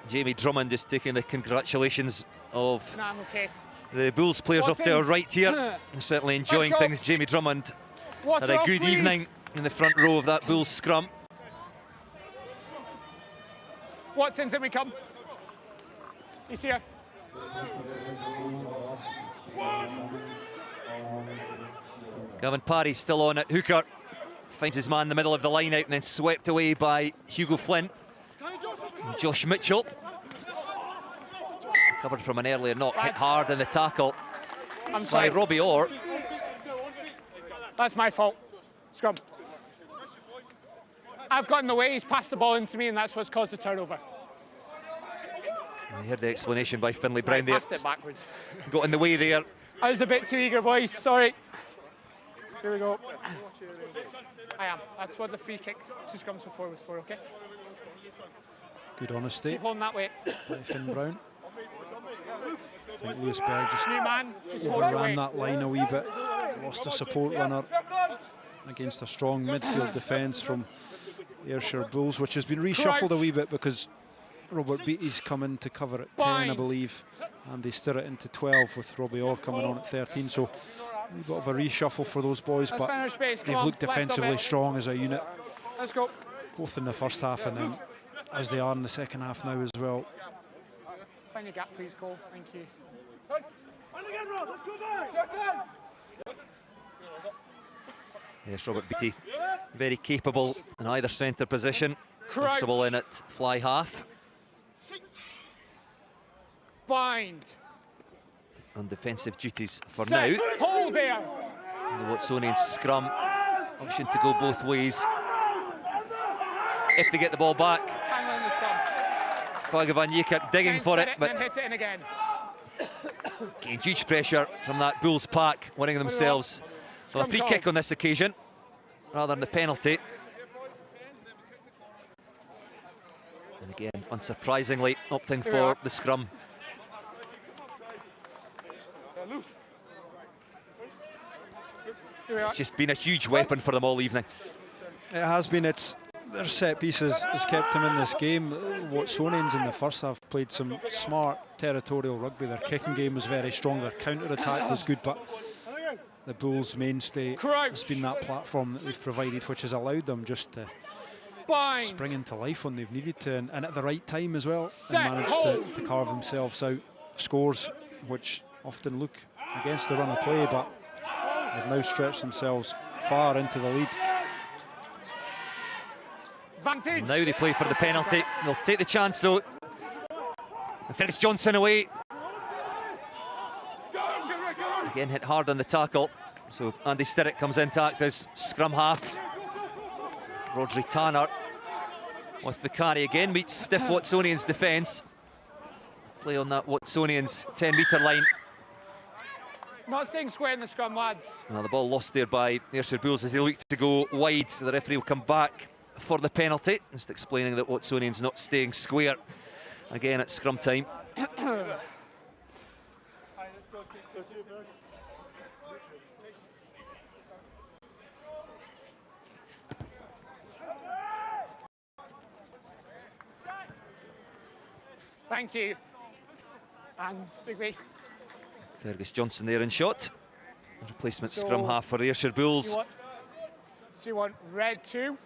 Jamie Drummond is taking the congratulations of the Bulls players up to our right here. Certainly enjoying things. Jamie Drummond had a good evening in the front row of that Bulls scrum. Watson's in we come. He's here. Gavin Parry still on at hooker. Finds his man in the middle of the line out and then swept away by Hugo Flint. And Josh Mitchell. Covered from an earlier knock, hit hard in the tackle by Robbie Orr. That's my fault. Scrum. I've got in the way, he's passed the ball into me, and that's what's caused the turnover. You heard the explanation by Finlay Brown there. Passed it backwards. Got in the way there. I was a bit too eager, boys, sorry. Here we go. I am. That's what the free kick 2 scrums before was for, okay? Good honesty. Keep holding that way. By Finn Brown. I think Lewis Berg just just overran that line a wee bit. Lost a support runner against a strong midfield defence from the Ayrshire Bulls, which has been reshuffled a wee bit because Robert Beattie's come in to cover at 10, I believe, and they stir it into 12 with Robbie Orr coming on at 13. So a bit of a reshuffle for those boys, but they've looked defensively strong as a unit. Let's go. Both in the first half and then as they are in the second half now as well. Find your gap, please, Cole. Thank you. And again, Rob, let's go back. Yes, Robert Beattie, very capable in either centre position. Comfortable in at fly half. Bind. On defensive duties for Set. now. Hold there. The Watsonian scrum, option to go both ways. If they get the ball back. Hang on the scrum. Van Yeekert digging for it, but then hit it in again. getting huge pressure from that Bulls pack, winning themselves a free kick on this occasion, rather than the penalty. And again, unsurprisingly, opting for the scrum. It's just been a huge weapon for them all evening. It has been. Their set pieces has kept them in this game. Watsonians in the first half played some smart territorial rugby. Their kicking game was very strong. Their counter-attack was good, but the Bulls' mainstay has been that platform that they've provided, which has allowed them just to spring into life when they've needed to, and at the right time as well, and managed to carve themselves out scores which often look against the run of play, but they've now stretched themselves far into the lead. Vantage. Now they play for the penalty. They'll take the chance though. Felix Johnson away. Again hit hard on the tackle. So Andy Stirrett comes in to act as scrum half. Rodri Tanner with the carry again, meets stiff Watsonians defence. Play on that Watsonians 10-metre line. Not staying square in the scrum, lads. Well, the ball lost there by Ayrshire Bulls as they look to go wide. So the referee will come back for the penalty, just explaining that Watsonians not staying square again at scrum time. Thank you. And Stigby. Fergus Johnson there in shot. Replacement scrum half for the Ayrshire Bulls. So you want red 2,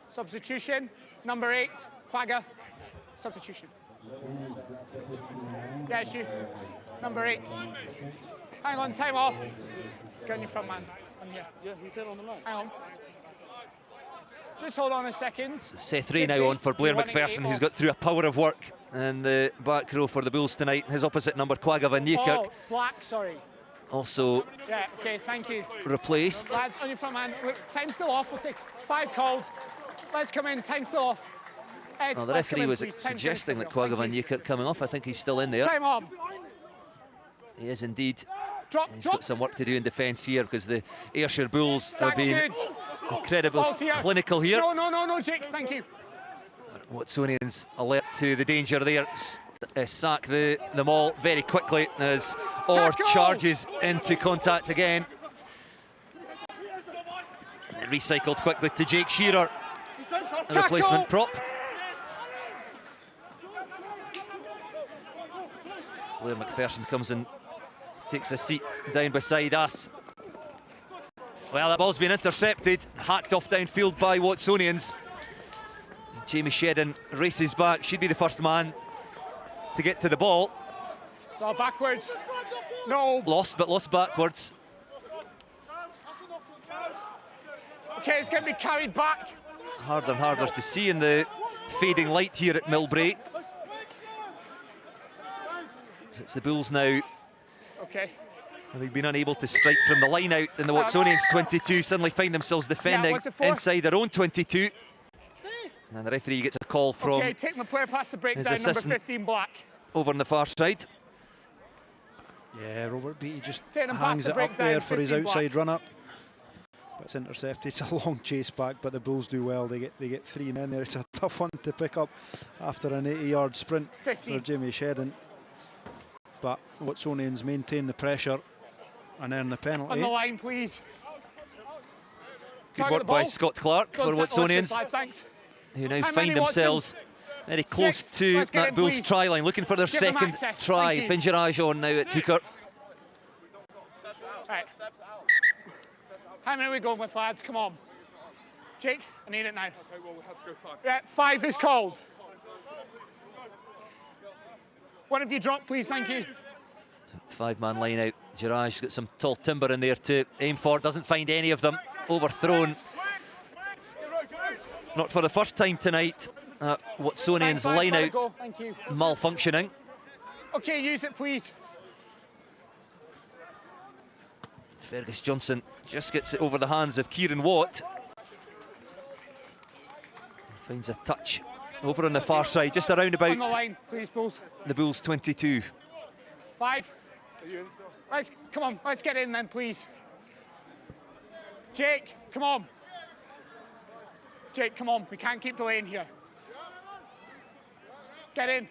substitution, number 8, Quagga, substitution. Yeah, it's you, number 8. Hang on, time off. Get on your front man. I'm here. Yeah, he's here on the line. Hang on. Just hold on a second. Seth Ray now on for Blair McPherson, who's got through a power of work in the back row for the Bulls tonight. His opposite number, Quagga van Niekerk. Oh, black, sorry. Also yeah, okay, thank you. Replaced. Lads, on your front man. Look, time's still off. We'll take 5 calls. Let's come in. Time's still off. Ed, well, the referee was suggesting that Quagga van Niekerk coming off. I think he's still in there. Time on. He is indeed. He's Drop. got some work to do in defence here because the Ayrshire Bulls are being incredibly clinical here. No, Jake, thank you. Watsonians alert to the danger there. Sack the maul very quickly as Orr charges into contact again. And recycled quickly to Jake Shearer, a replacement prop. Blair McPherson comes and takes a seat down beside us. Well, that ball's been intercepted, hacked off downfield by Watsonians. Jamie Shedden races back, should be the first man to get to the ball. It's all backwards. No. Lost backwards. Okay, it's going to be carried back. Harder and harder to see in the fading light here at Millbrae. It's the Bulls now. Okay. They've been unable to strike from the line out, and the Watsonians 22 suddenly find themselves defending inside their own 22. And the referee gets a call from okay, take my player past the breakdown, number 15 black. Over on the far side. Yeah, Robert Beattie just hangs hangs it up there for his outside run-up. But it's intercepted. It's a long chase back, but the Bulls do well. They get 3 men there. It's a tough one to pick up after an 80-yard sprint for Jamie Shedden. But Watsonians maintain the pressure and earn the penalty. On the line, please. Good work by Scott Clark for Watsonians, who now find themselves very close to that Bulls try line, looking for their second try. Fingerage on now at hooker. Right. How many are we going with, lads? Come on. Jake, I need it now. Okay, well, we have to go 5. Yeah, 5 is called. One of you drop, please, thank you. 5-man line out. Girard's got some tall timber in there to aim for, doesn't find any of them. Overthrown. Not for the first time tonight. Watsonians line out malfunctioning. Okay, use it, please. Fergus Johnson just gets it over the hands of Kieran Watt. Finds a touch over on the far side, just around about on the line, please, Bulls. The Bulls 22. 5. Come on, let's get in then, please. Jake, come on. Jake, come on, we can't keep delaying here. Get in.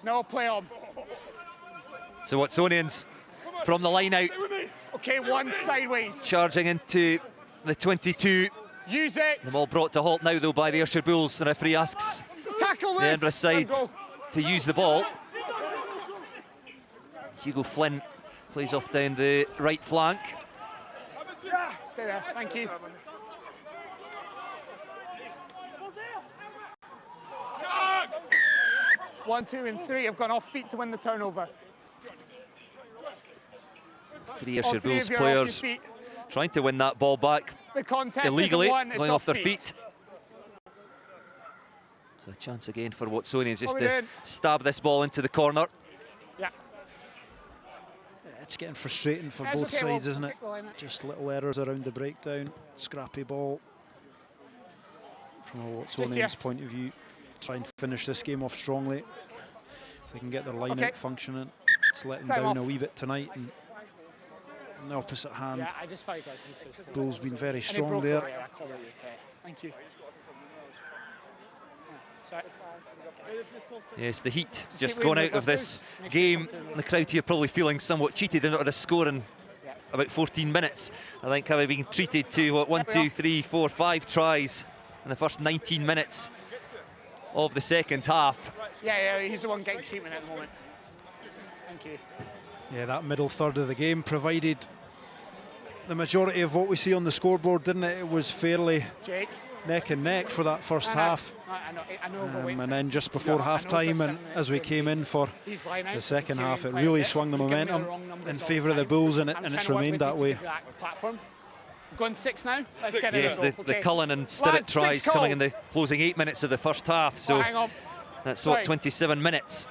No, play on. So Watsonians from the line out. Okay, 1 sideways. Charging into the 22. Use it. The ball brought to halt now, though, by the Ayrshire Bulls. The referee asks tackle the Edinburgh side to use the ball. Hugo Flynn plays off down the right flank. Stay there, thank you. 1, 2, and 3 have gone off feet to win the turnover. 3 Ayrshire Bulls players trying to win that ball back illegally, going off their feet. So a chance again for Watsonians just to stab this ball into the corner. Yeah. It's getting frustrating for both sides, isn't it? Just little errors around the breakdown. Scrappy ball. From a Watsonians point of view, try and finish this game off strongly. If they can get their line out functioning. It's letting down a wee bit tonight. And on the opposite hand, Bulls been very strong there. Thank you. Yes, the heat just gone out of this game. The crowd here probably feeling somewhat cheated. They're not at a score in about 14 minutes. I think having been treated to, what, 1, 2, 3, 4, 5 tries in the first 19 minutes of the second half. Yeah, he's the one getting treatment at the moment. Thank you. Yeah, that middle third of the game provided the majority of what we see on the scoreboard, didn't it? It was fairly neck and neck for that first half. And then just before half-time, and as we came in for the second half, it really swung the momentum in favour of the Bulls, and it's remained that way. Going 6 now. Let's get it. Yes, the Cullen and Stirrett tries coming in the closing 8 minutes of the first half. So that's what, 27 minutes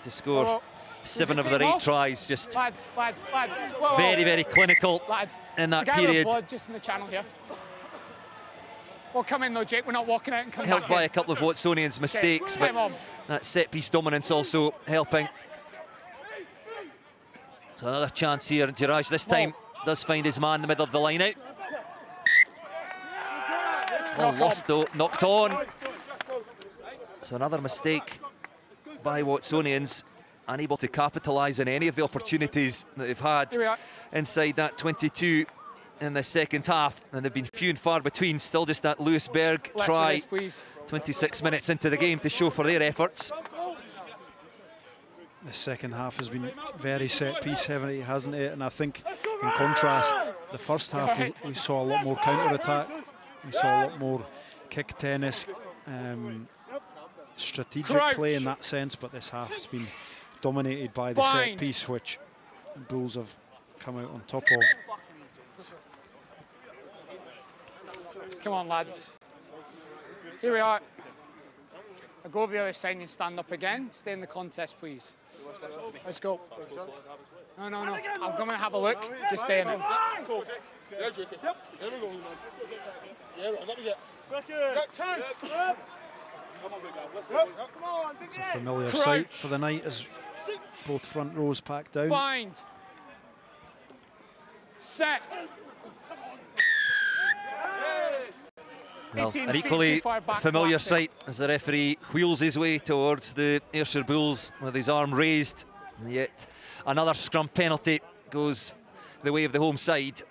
to score 7 of their 8 tries. Just very, very clinical in that period. Just in the channel here. We'll come in though, Jake. We're not walking out and come Helped back by in. a couple of Watsonians' mistakes, but that set-piece dominance also helping. So another chance here. Jiraj this time does find his man in the middle of the line out. Oh, lost though, knocked on. So another mistake by Watsonians, unable to capitalise on any of the opportunities that they've had inside that 22 in the second half, and they've been few and far between. Still just that Lewis Berg try 26 minutes into the game to show for their efforts. The second half has been very set-piece heavy, hasn't it? And I think, in contrast, the first half we saw a lot more counter-attack. We saw a lot more kick tennis, strategic play in that sense, but this half has been dominated by the set-piece, which the Bulls have come out on top of. Come on, lads. Here we are. I'll go over the other side and you stand up again. Stay in the contest, please. Let's go. No. I'm going to have a look. Just stay in it. It's a familiar sight for the night as both front rows packed down. Bind. Set. Well, an equally familiar sight as the referee wheels his way towards the Ayrshire Bulls with his arm raised. And yet another scrum penalty goes the way of the home side.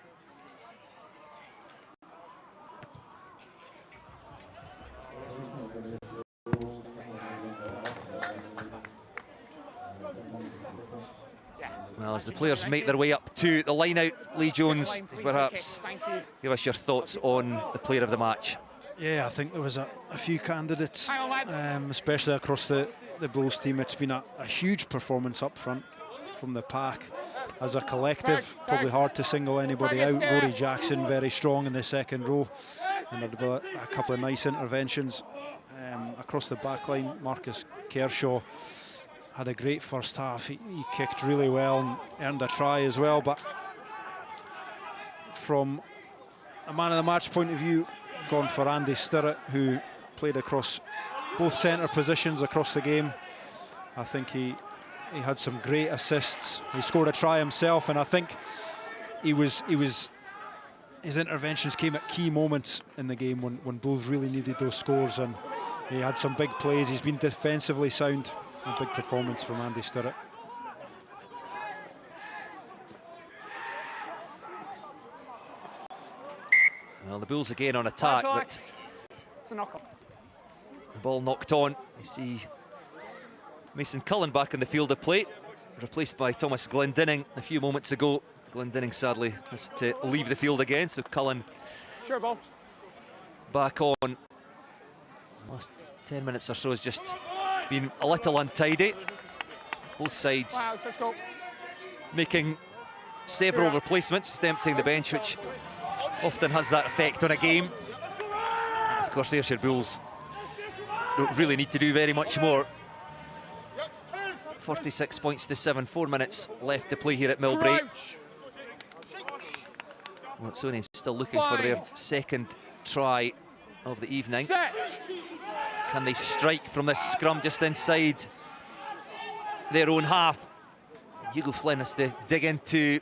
Well, as the players make their way up to the line-out, Lee Jones, perhaps give us your thoughts on the player of the match. Yeah, I think there was a few candidates, especially across the Bulls team. It's been a huge performance up front from the pack. As a collective, probably hard to single anybody out. Rory Jackson very strong in the second row, and a couple of nice interventions across the back line. Marcus Kershaw had a great first half. He kicked really well and earned a try as well. But from a man of the match point of view, gone for Andy Stirrett, who played across both centre positions across the game. I think he had some great assists. He scored a try himself, and I think his interventions came at key moments in the game when Bulls really needed those scores, and he had some big plays. He's been defensively sound. A big performance from Andy Stirrett. Well, the Bulls again on attack, but it's a knock-on. The ball knocked on. You see Mason Cullen back in the field of play, replaced by Thomas Glendinning a few moments ago. Glendinning sadly has to leave the field again, so Cullen back on. Last 10 minutes or so has just been a little untidy. Both sides making several replacements, emptying the bench, which often has that effect on a game. Of course, the Ayrshire Bulls don't really need to do very much more. 46 points to 7, 4 minutes left to play here at Millbrae. Watsonians still looking for their second try of the evening. Can they strike from this scrum just inside their own half? Hugo Flynn has to dig into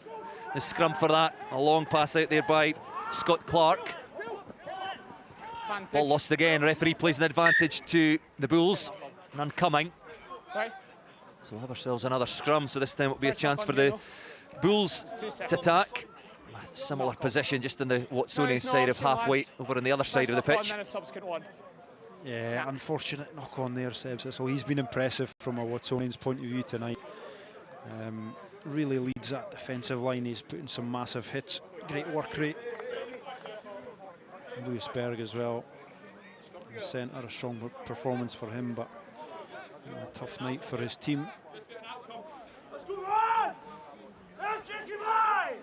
the scrum for that. A long pass out there by Scott Clark. Ball lost again. Referee plays an advantage to the Bulls. None coming. So we'll have ourselves another scrum. So this time it'll be a chance for the Bulls to attack. A similar position just on the Watsonian side of halfway over on the other side of the pitch. Yeah, unfortunate knock on there, Seb. So he's been impressive from a Watsonians point of view tonight. Really leads that defensive line. He's putting some massive hits. Great work rate. Lewis Berg as well. The centre, a strong performance for him, but a tough night for his team. Let's go on! Let's check your line!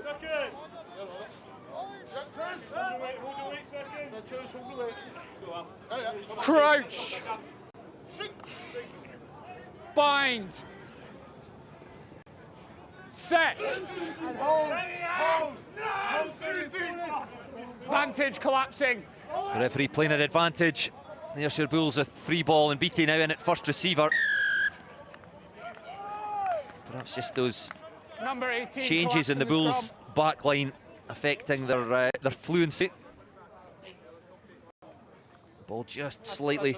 Second! Crouch. Bind. Set. Vantage collapsing. The referee playing an advantage. The Ayrshire Bulls with free ball and Beattie now in at first receiver. Perhaps just those Number 18 changes in the Bulls' back line affecting their fluency. Ball just slightly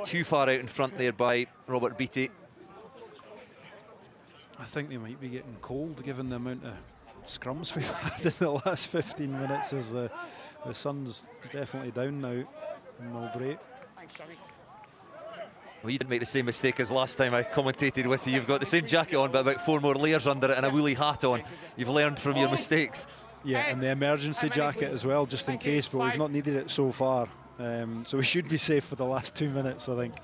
too far out in front there by Robert Beattie. I think they might be getting cold given the amount of scrums we've had in the last 15 minutes, as the sun's definitely down now in Millbrae. Thanks, Johnny. Well, you didn't make the same mistake as last time I commentated with you. You've got the same jacket on, but about 4 more layers under it and a woolly hat on. You've learned from your mistakes. Yeah, and the emergency jacket as well, just in case, but we've not needed it so far. So we should be safe for the last 2 minutes, I think.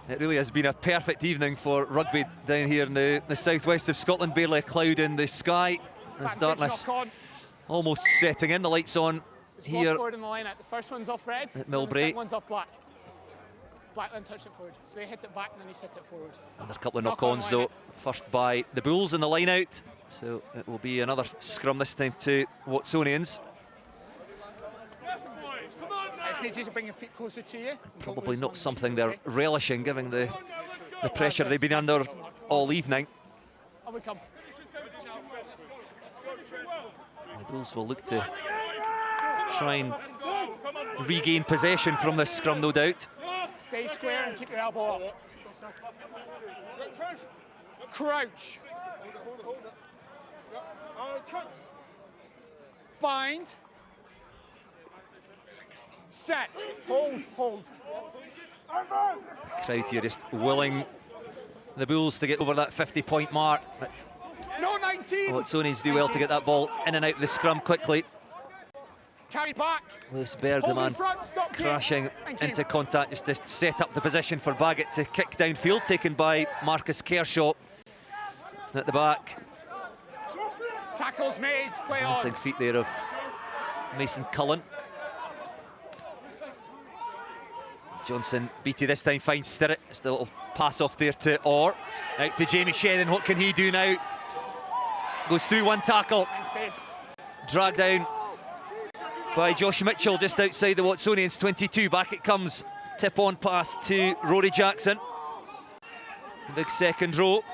It really has been a perfect evening for rugby down here in the southwest of Scotland. Barely a cloud in the sky. It's darkness almost setting in. The lights on here In the lineup. The first one's off red, at and the Millbrae. second one's off black. Black then touched it forward. So they hit it back and then he hit it forward. And there are a couple of knock-ons though. First by the Bulls in the line out. So it will be another scrum this time to Watsonians. I just need you to bring your feet closer to you. Probably not something they're relishing, given the pressure they've been under all evening. On we come. The Bulls will look to try and regain possession from this scrum, no doubt. Stay square and keep your elbow up. Crouch. Bind. Set. Hold. The crowd here just willing the Bulls to get over that 50-point mark. But No 19. Watsonians do well to get that ball in and out of the scrum quickly. Carry back. Lewis Berg, the Hold in man, front. Stop kick. crashing Thank you. into contact just to set up the position for Baggett to kick downfield, taken by Marcus Kershaw at the back. Tackles made. Play on. Dancing feet there of Mason Cullen. Johnson, Beattie this time finds Stirrett. Just a little pass off there to Orr. Out to Jamie Shedden. What can he do now? Goes through one tackle. Thanks, Dave. Dragged down by Josh Mitchell just outside the Watsonians 22. Back it comes. Tip on pass to Rory Jackson. Big second row.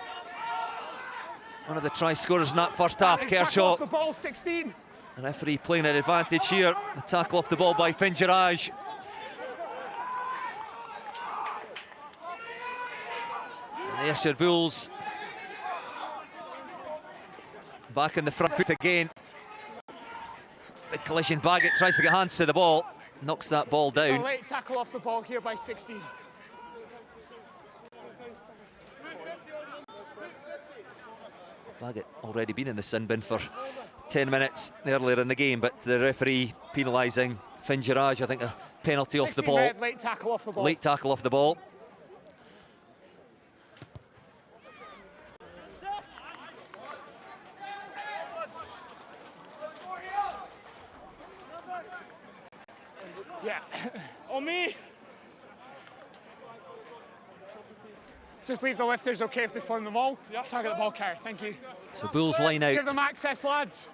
One of the try scorers in that first half, Tackle Kershaw. off the ball, 16. The referee playing an advantage here. The tackle off the ball by Fingerage. And the Ayrshire Bulls back in the front foot again. Big collision. Baggett tries to get hands to the ball, knocks that ball A down. late tackle off the ball here by 16. Baggett already been in the sin bin for 10 minutes earlier in the game, but the referee penalising Fingerage. I think a penalty off the 16 ball. red, late tackle off the ball. Late tackle off the ball. Yeah. On me! Just leave the lifters okay if they form the ball. Target the ball carrier. Thank you. So Bulls line Give out them access, lads.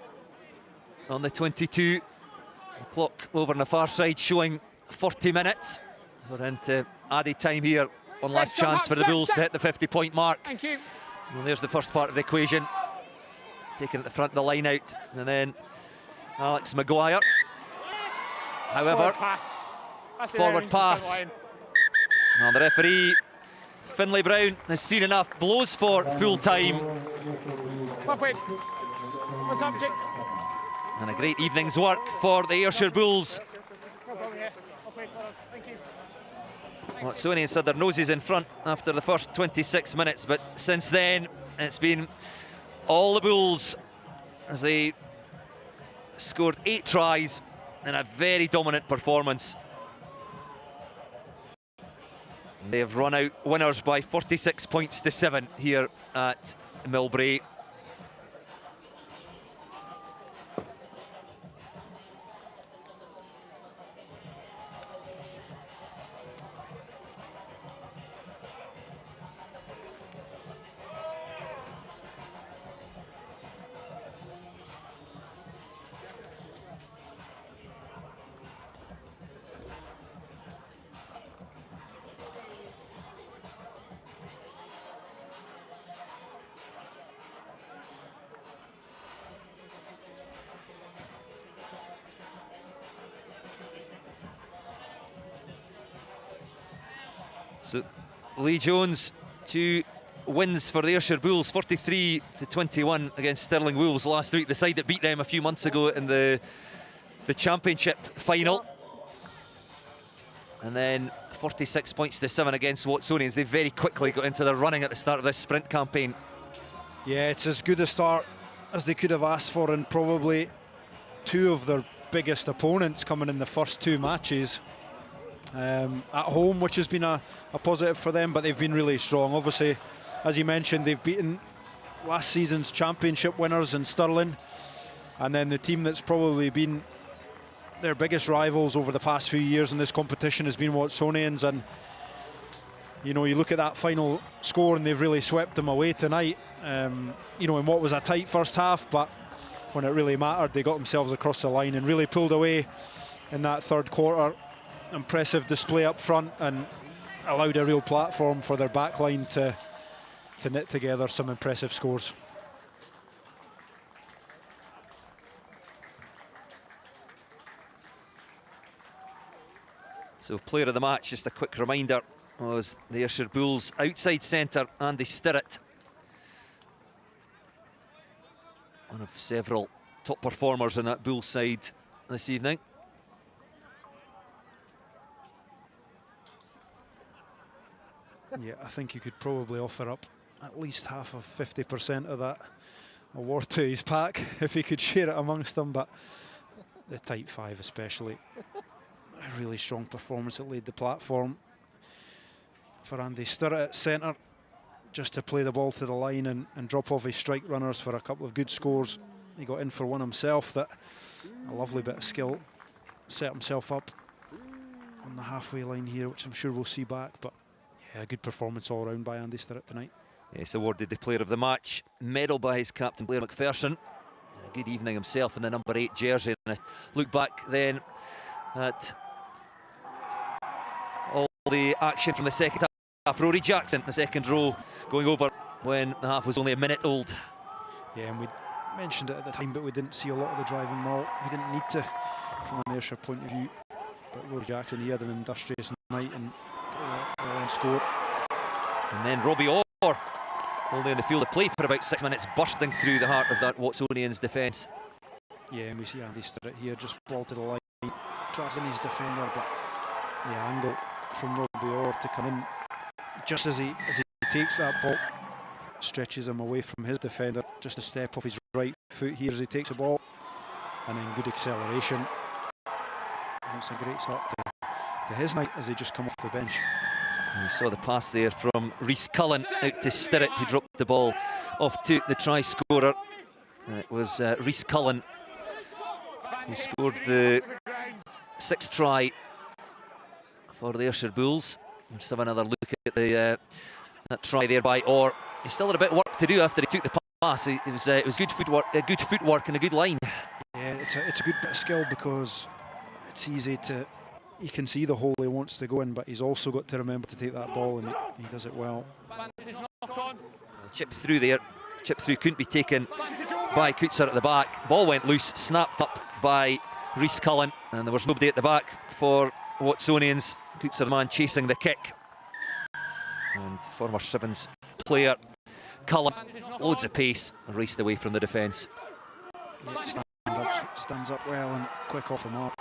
on the 22. The clock over on the far side showing 40 minutes. We're into added time here. One last Let's go chance back, for the set, Bulls to set. hit the 50-point mark. Thank you. And there's the first part of the equation. Taken at the front of the line out. And then Alex Maguire. However, Forward pass. That's the Forward range of the front pass. line. now the referee, Finlay Brown, has seen enough. Blows for full time. Wait. What's up, Jake? And a great evening's work for the Ayrshire Bulls. No problem, yeah. Okay, hold on. Thank you. Watsonians had their noses in front after the first 26 minutes, but since then it's been all the Bulls as they scored 8 tries in a very dominant performance. They have run out winners by 46 points to 7 here at Millbrae. So Lee Jones, 2 wins for the Ayrshire Bulls, 43-21 against Stirling Wolves last week, the side that beat them a few months ago in the championship final. And then 46 points to 7 against Watsonians. They very quickly got into the running at the start of this sprint campaign. Yeah, it's as good a start as they could have asked for, and probably 2 of their biggest opponents coming in the first 2 matches. At home, which has been a positive for them, but they've been really strong. Obviously, as you mentioned, they've beaten last season's championship winners in Stirling, and then the team that's probably been their biggest rivals over the past few years in this competition has been Watsonians. And you know, you look at that final score and they've really swept them away tonight, you know, in what was a tight first half, but when it really mattered, they got themselves across the line and really pulled away in that third quarter. Impressive display up front and allowed a real platform for their backline to knit together some impressive scores. So player of the match, just a quick reminder, was the Ayrshire Bulls outside centre Andy Stirrett, one of several top performers in that Bulls side this evening. Yeah, I think you could probably offer up at least half of 50% of that award to his pack if he could share it amongst them, but the tight 5 especially, a really strong performance that laid the platform for Andy Stirrett at centre, just to play the ball to the line and drop off his strike runners for a couple of good scores. He got in for one himself, that a lovely bit of skill, set himself up on the halfway line here, which I'm sure we'll see back, but yeah, a good performance all round by Andy Stirrett tonight. Yes, awarded the player of the match, medal by his captain Blair McPherson. A good evening himself in the number 8 jersey. And a look back then at all the action from the second half. Rory Jackson, the second row, going over when the half was only a minute old. Yeah, and we mentioned it at the time, but we didn't see a lot of the driving ball. We didn't need to, from an Ayrshire point of view. But Rory Jackson, he had an industrious night and score. And then Robbie Orr, only in the field of play for about 6 minutes, bursting through the heart of that Watsonians defence. Yeah, and we see Andy Stirrett here, just ball to the line, drives in his defender, but the angle from Robbie Orr to come in just as he takes that ball, stretches him away from his defender, just a step off his right foot here as he takes the ball, and then good acceleration. And it's a great start to his night as they just come off the bench. And we saw the pass there from Rhys Cullen out to Stirrett, who dropped the ball off to the try scorer. And it was Rhys Cullen who scored the 6th try for the Ayrshire Bulls. We'll just have another look at the that try there by Orr. He still had a bit of work to do after he took the pass. It was good footwork and a good line. Yeah, it's a good bit of skill, because it's easy to, you can see the hole he wants to go in, but he's also got to remember to take that ball, and he does it well. Chip through there, chip through couldn't be taken by Coetzer at the back. Ball went loose, snapped up by Rhys Cullen, and there was nobody at the back for Watsonians. Coetzer, the man chasing the kick. And former Sevens player Cullen, loads of pace, raced away from the defence. Yeah, stands up well and quick off the mark.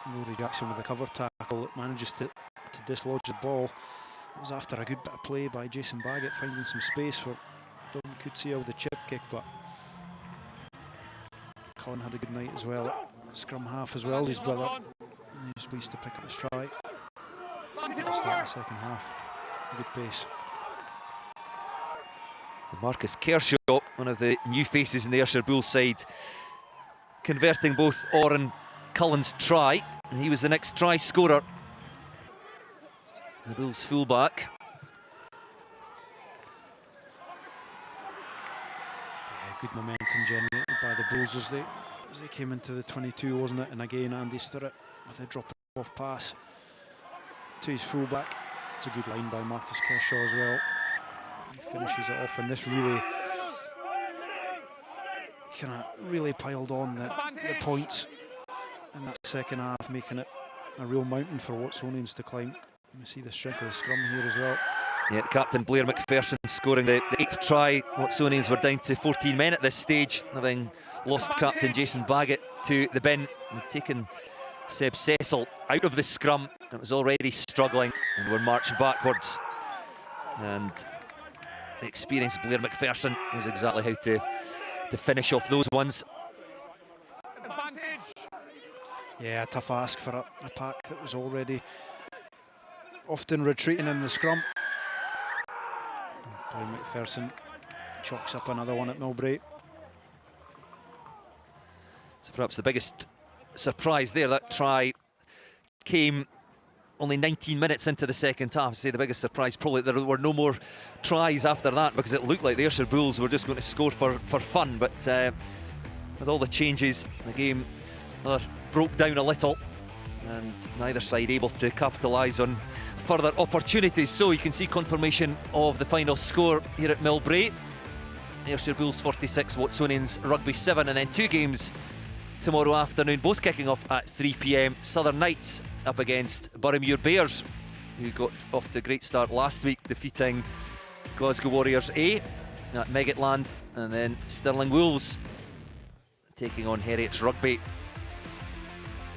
Rory Jackson with a cover tackle that manages to dislodge the ball. It was after a good bit of play by Jason Baggett, finding some space for Dom Coetzee with the chip kick, but Colin had a good night as well at scrum half as well, his brother. He was pleased to pick up his try. Start the second half, a good pace. Marcus Kershaw, one of the new faces in the Ayrshire Bulls side, converting both Oran Cullen's try, and he was the next try scorer. The Bulls fullback. Yeah, good momentum generated by the Bulls as they came into the 22, wasn't it? And again, Andy Sturrock with a drop-off pass to his fullback. It's a good line by Marcus Kershaw as well. He finishes it off, and this really kind of really piled on the points in that second half, making it a real mountain for Watsonians to climb. You see the strength of the scrum here as well. Yeah, captain Blair McPherson scoring the 8th try. Watsonians were down to 14 men at this stage, having lost captain Jason Baggett to the bin and taken Seb Cecil out of the scrum. It was already struggling and we're marching backwards. And the experienced Blair McPherson knows exactly how to finish off those ones. Yeah, tough ask for a pack that was already often retreating in the scrum. Blair McPherson chalks up another one at Millbrae. So perhaps the biggest surprise there, that try came only 19 minutes into the second half. I'd say the biggest surprise probably there were no more tries after that, because it looked like the Ayrshire Bulls were just going to score for fun, but with all the changes, the game broke down a little and neither side able to capitalise on further opportunities. So you can see confirmation of the final score here at Millbrae. Ayrshire Bulls 46, Watsonians Rugby 7, and then 2 games tomorrow afternoon, both kicking off at 3 p.m. Southern Knights up against Boroughmuir Bears, who got off to a great start last week, defeating Glasgow Warriors A at Meggetland, and then Stirling Wolves taking on Ayrshire Rugby,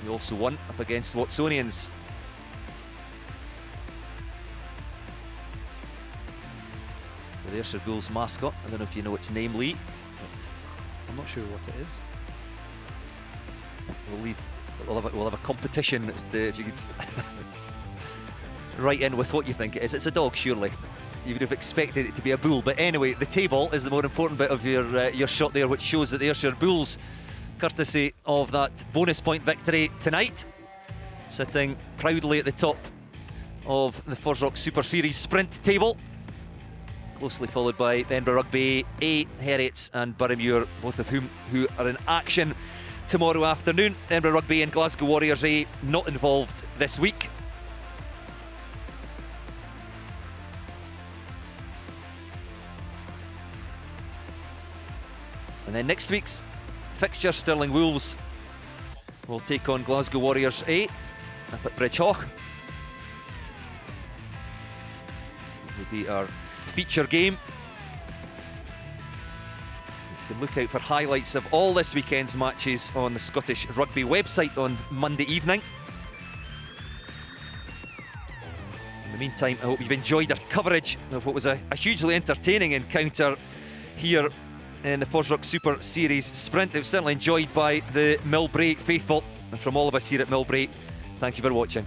who also won up against Watsonians. So the Ayrshire Bulls mascot, I don't know if you know its name, Lee, but I'm not sure what it is. We'll have a competition as to if you could write in with what you think it is. It's a dog, surely. You would have expected it to be a bull, but anyway, the table is the more important bit of your shot there, which shows that the Ayrshire Bulls, courtesy of that bonus point victory tonight, sitting proudly at the top of the FOSROC Super Series Sprint table, closely followed by Edinburgh Rugby A, Heriots and Boroughmuir, both of whom are in action tomorrow afternoon. Edinburgh Rugby and Glasgow Warriors A not involved this week. And then next week's fixture, Stirling Wolves will take on Glasgow Warriors A up at Bridge Hawk. It will be our feature game. You can look out for highlights of all this weekend's matches on the Scottish Rugby website on Monday evening. In the meantime, I hope you've enjoyed our coverage of what was a hugely entertaining encounter here in the FOSROC Super Series Sprint. It was certainly enjoyed by the Millbrae faithful, and from all of us here at Millbrae, thank you for watching.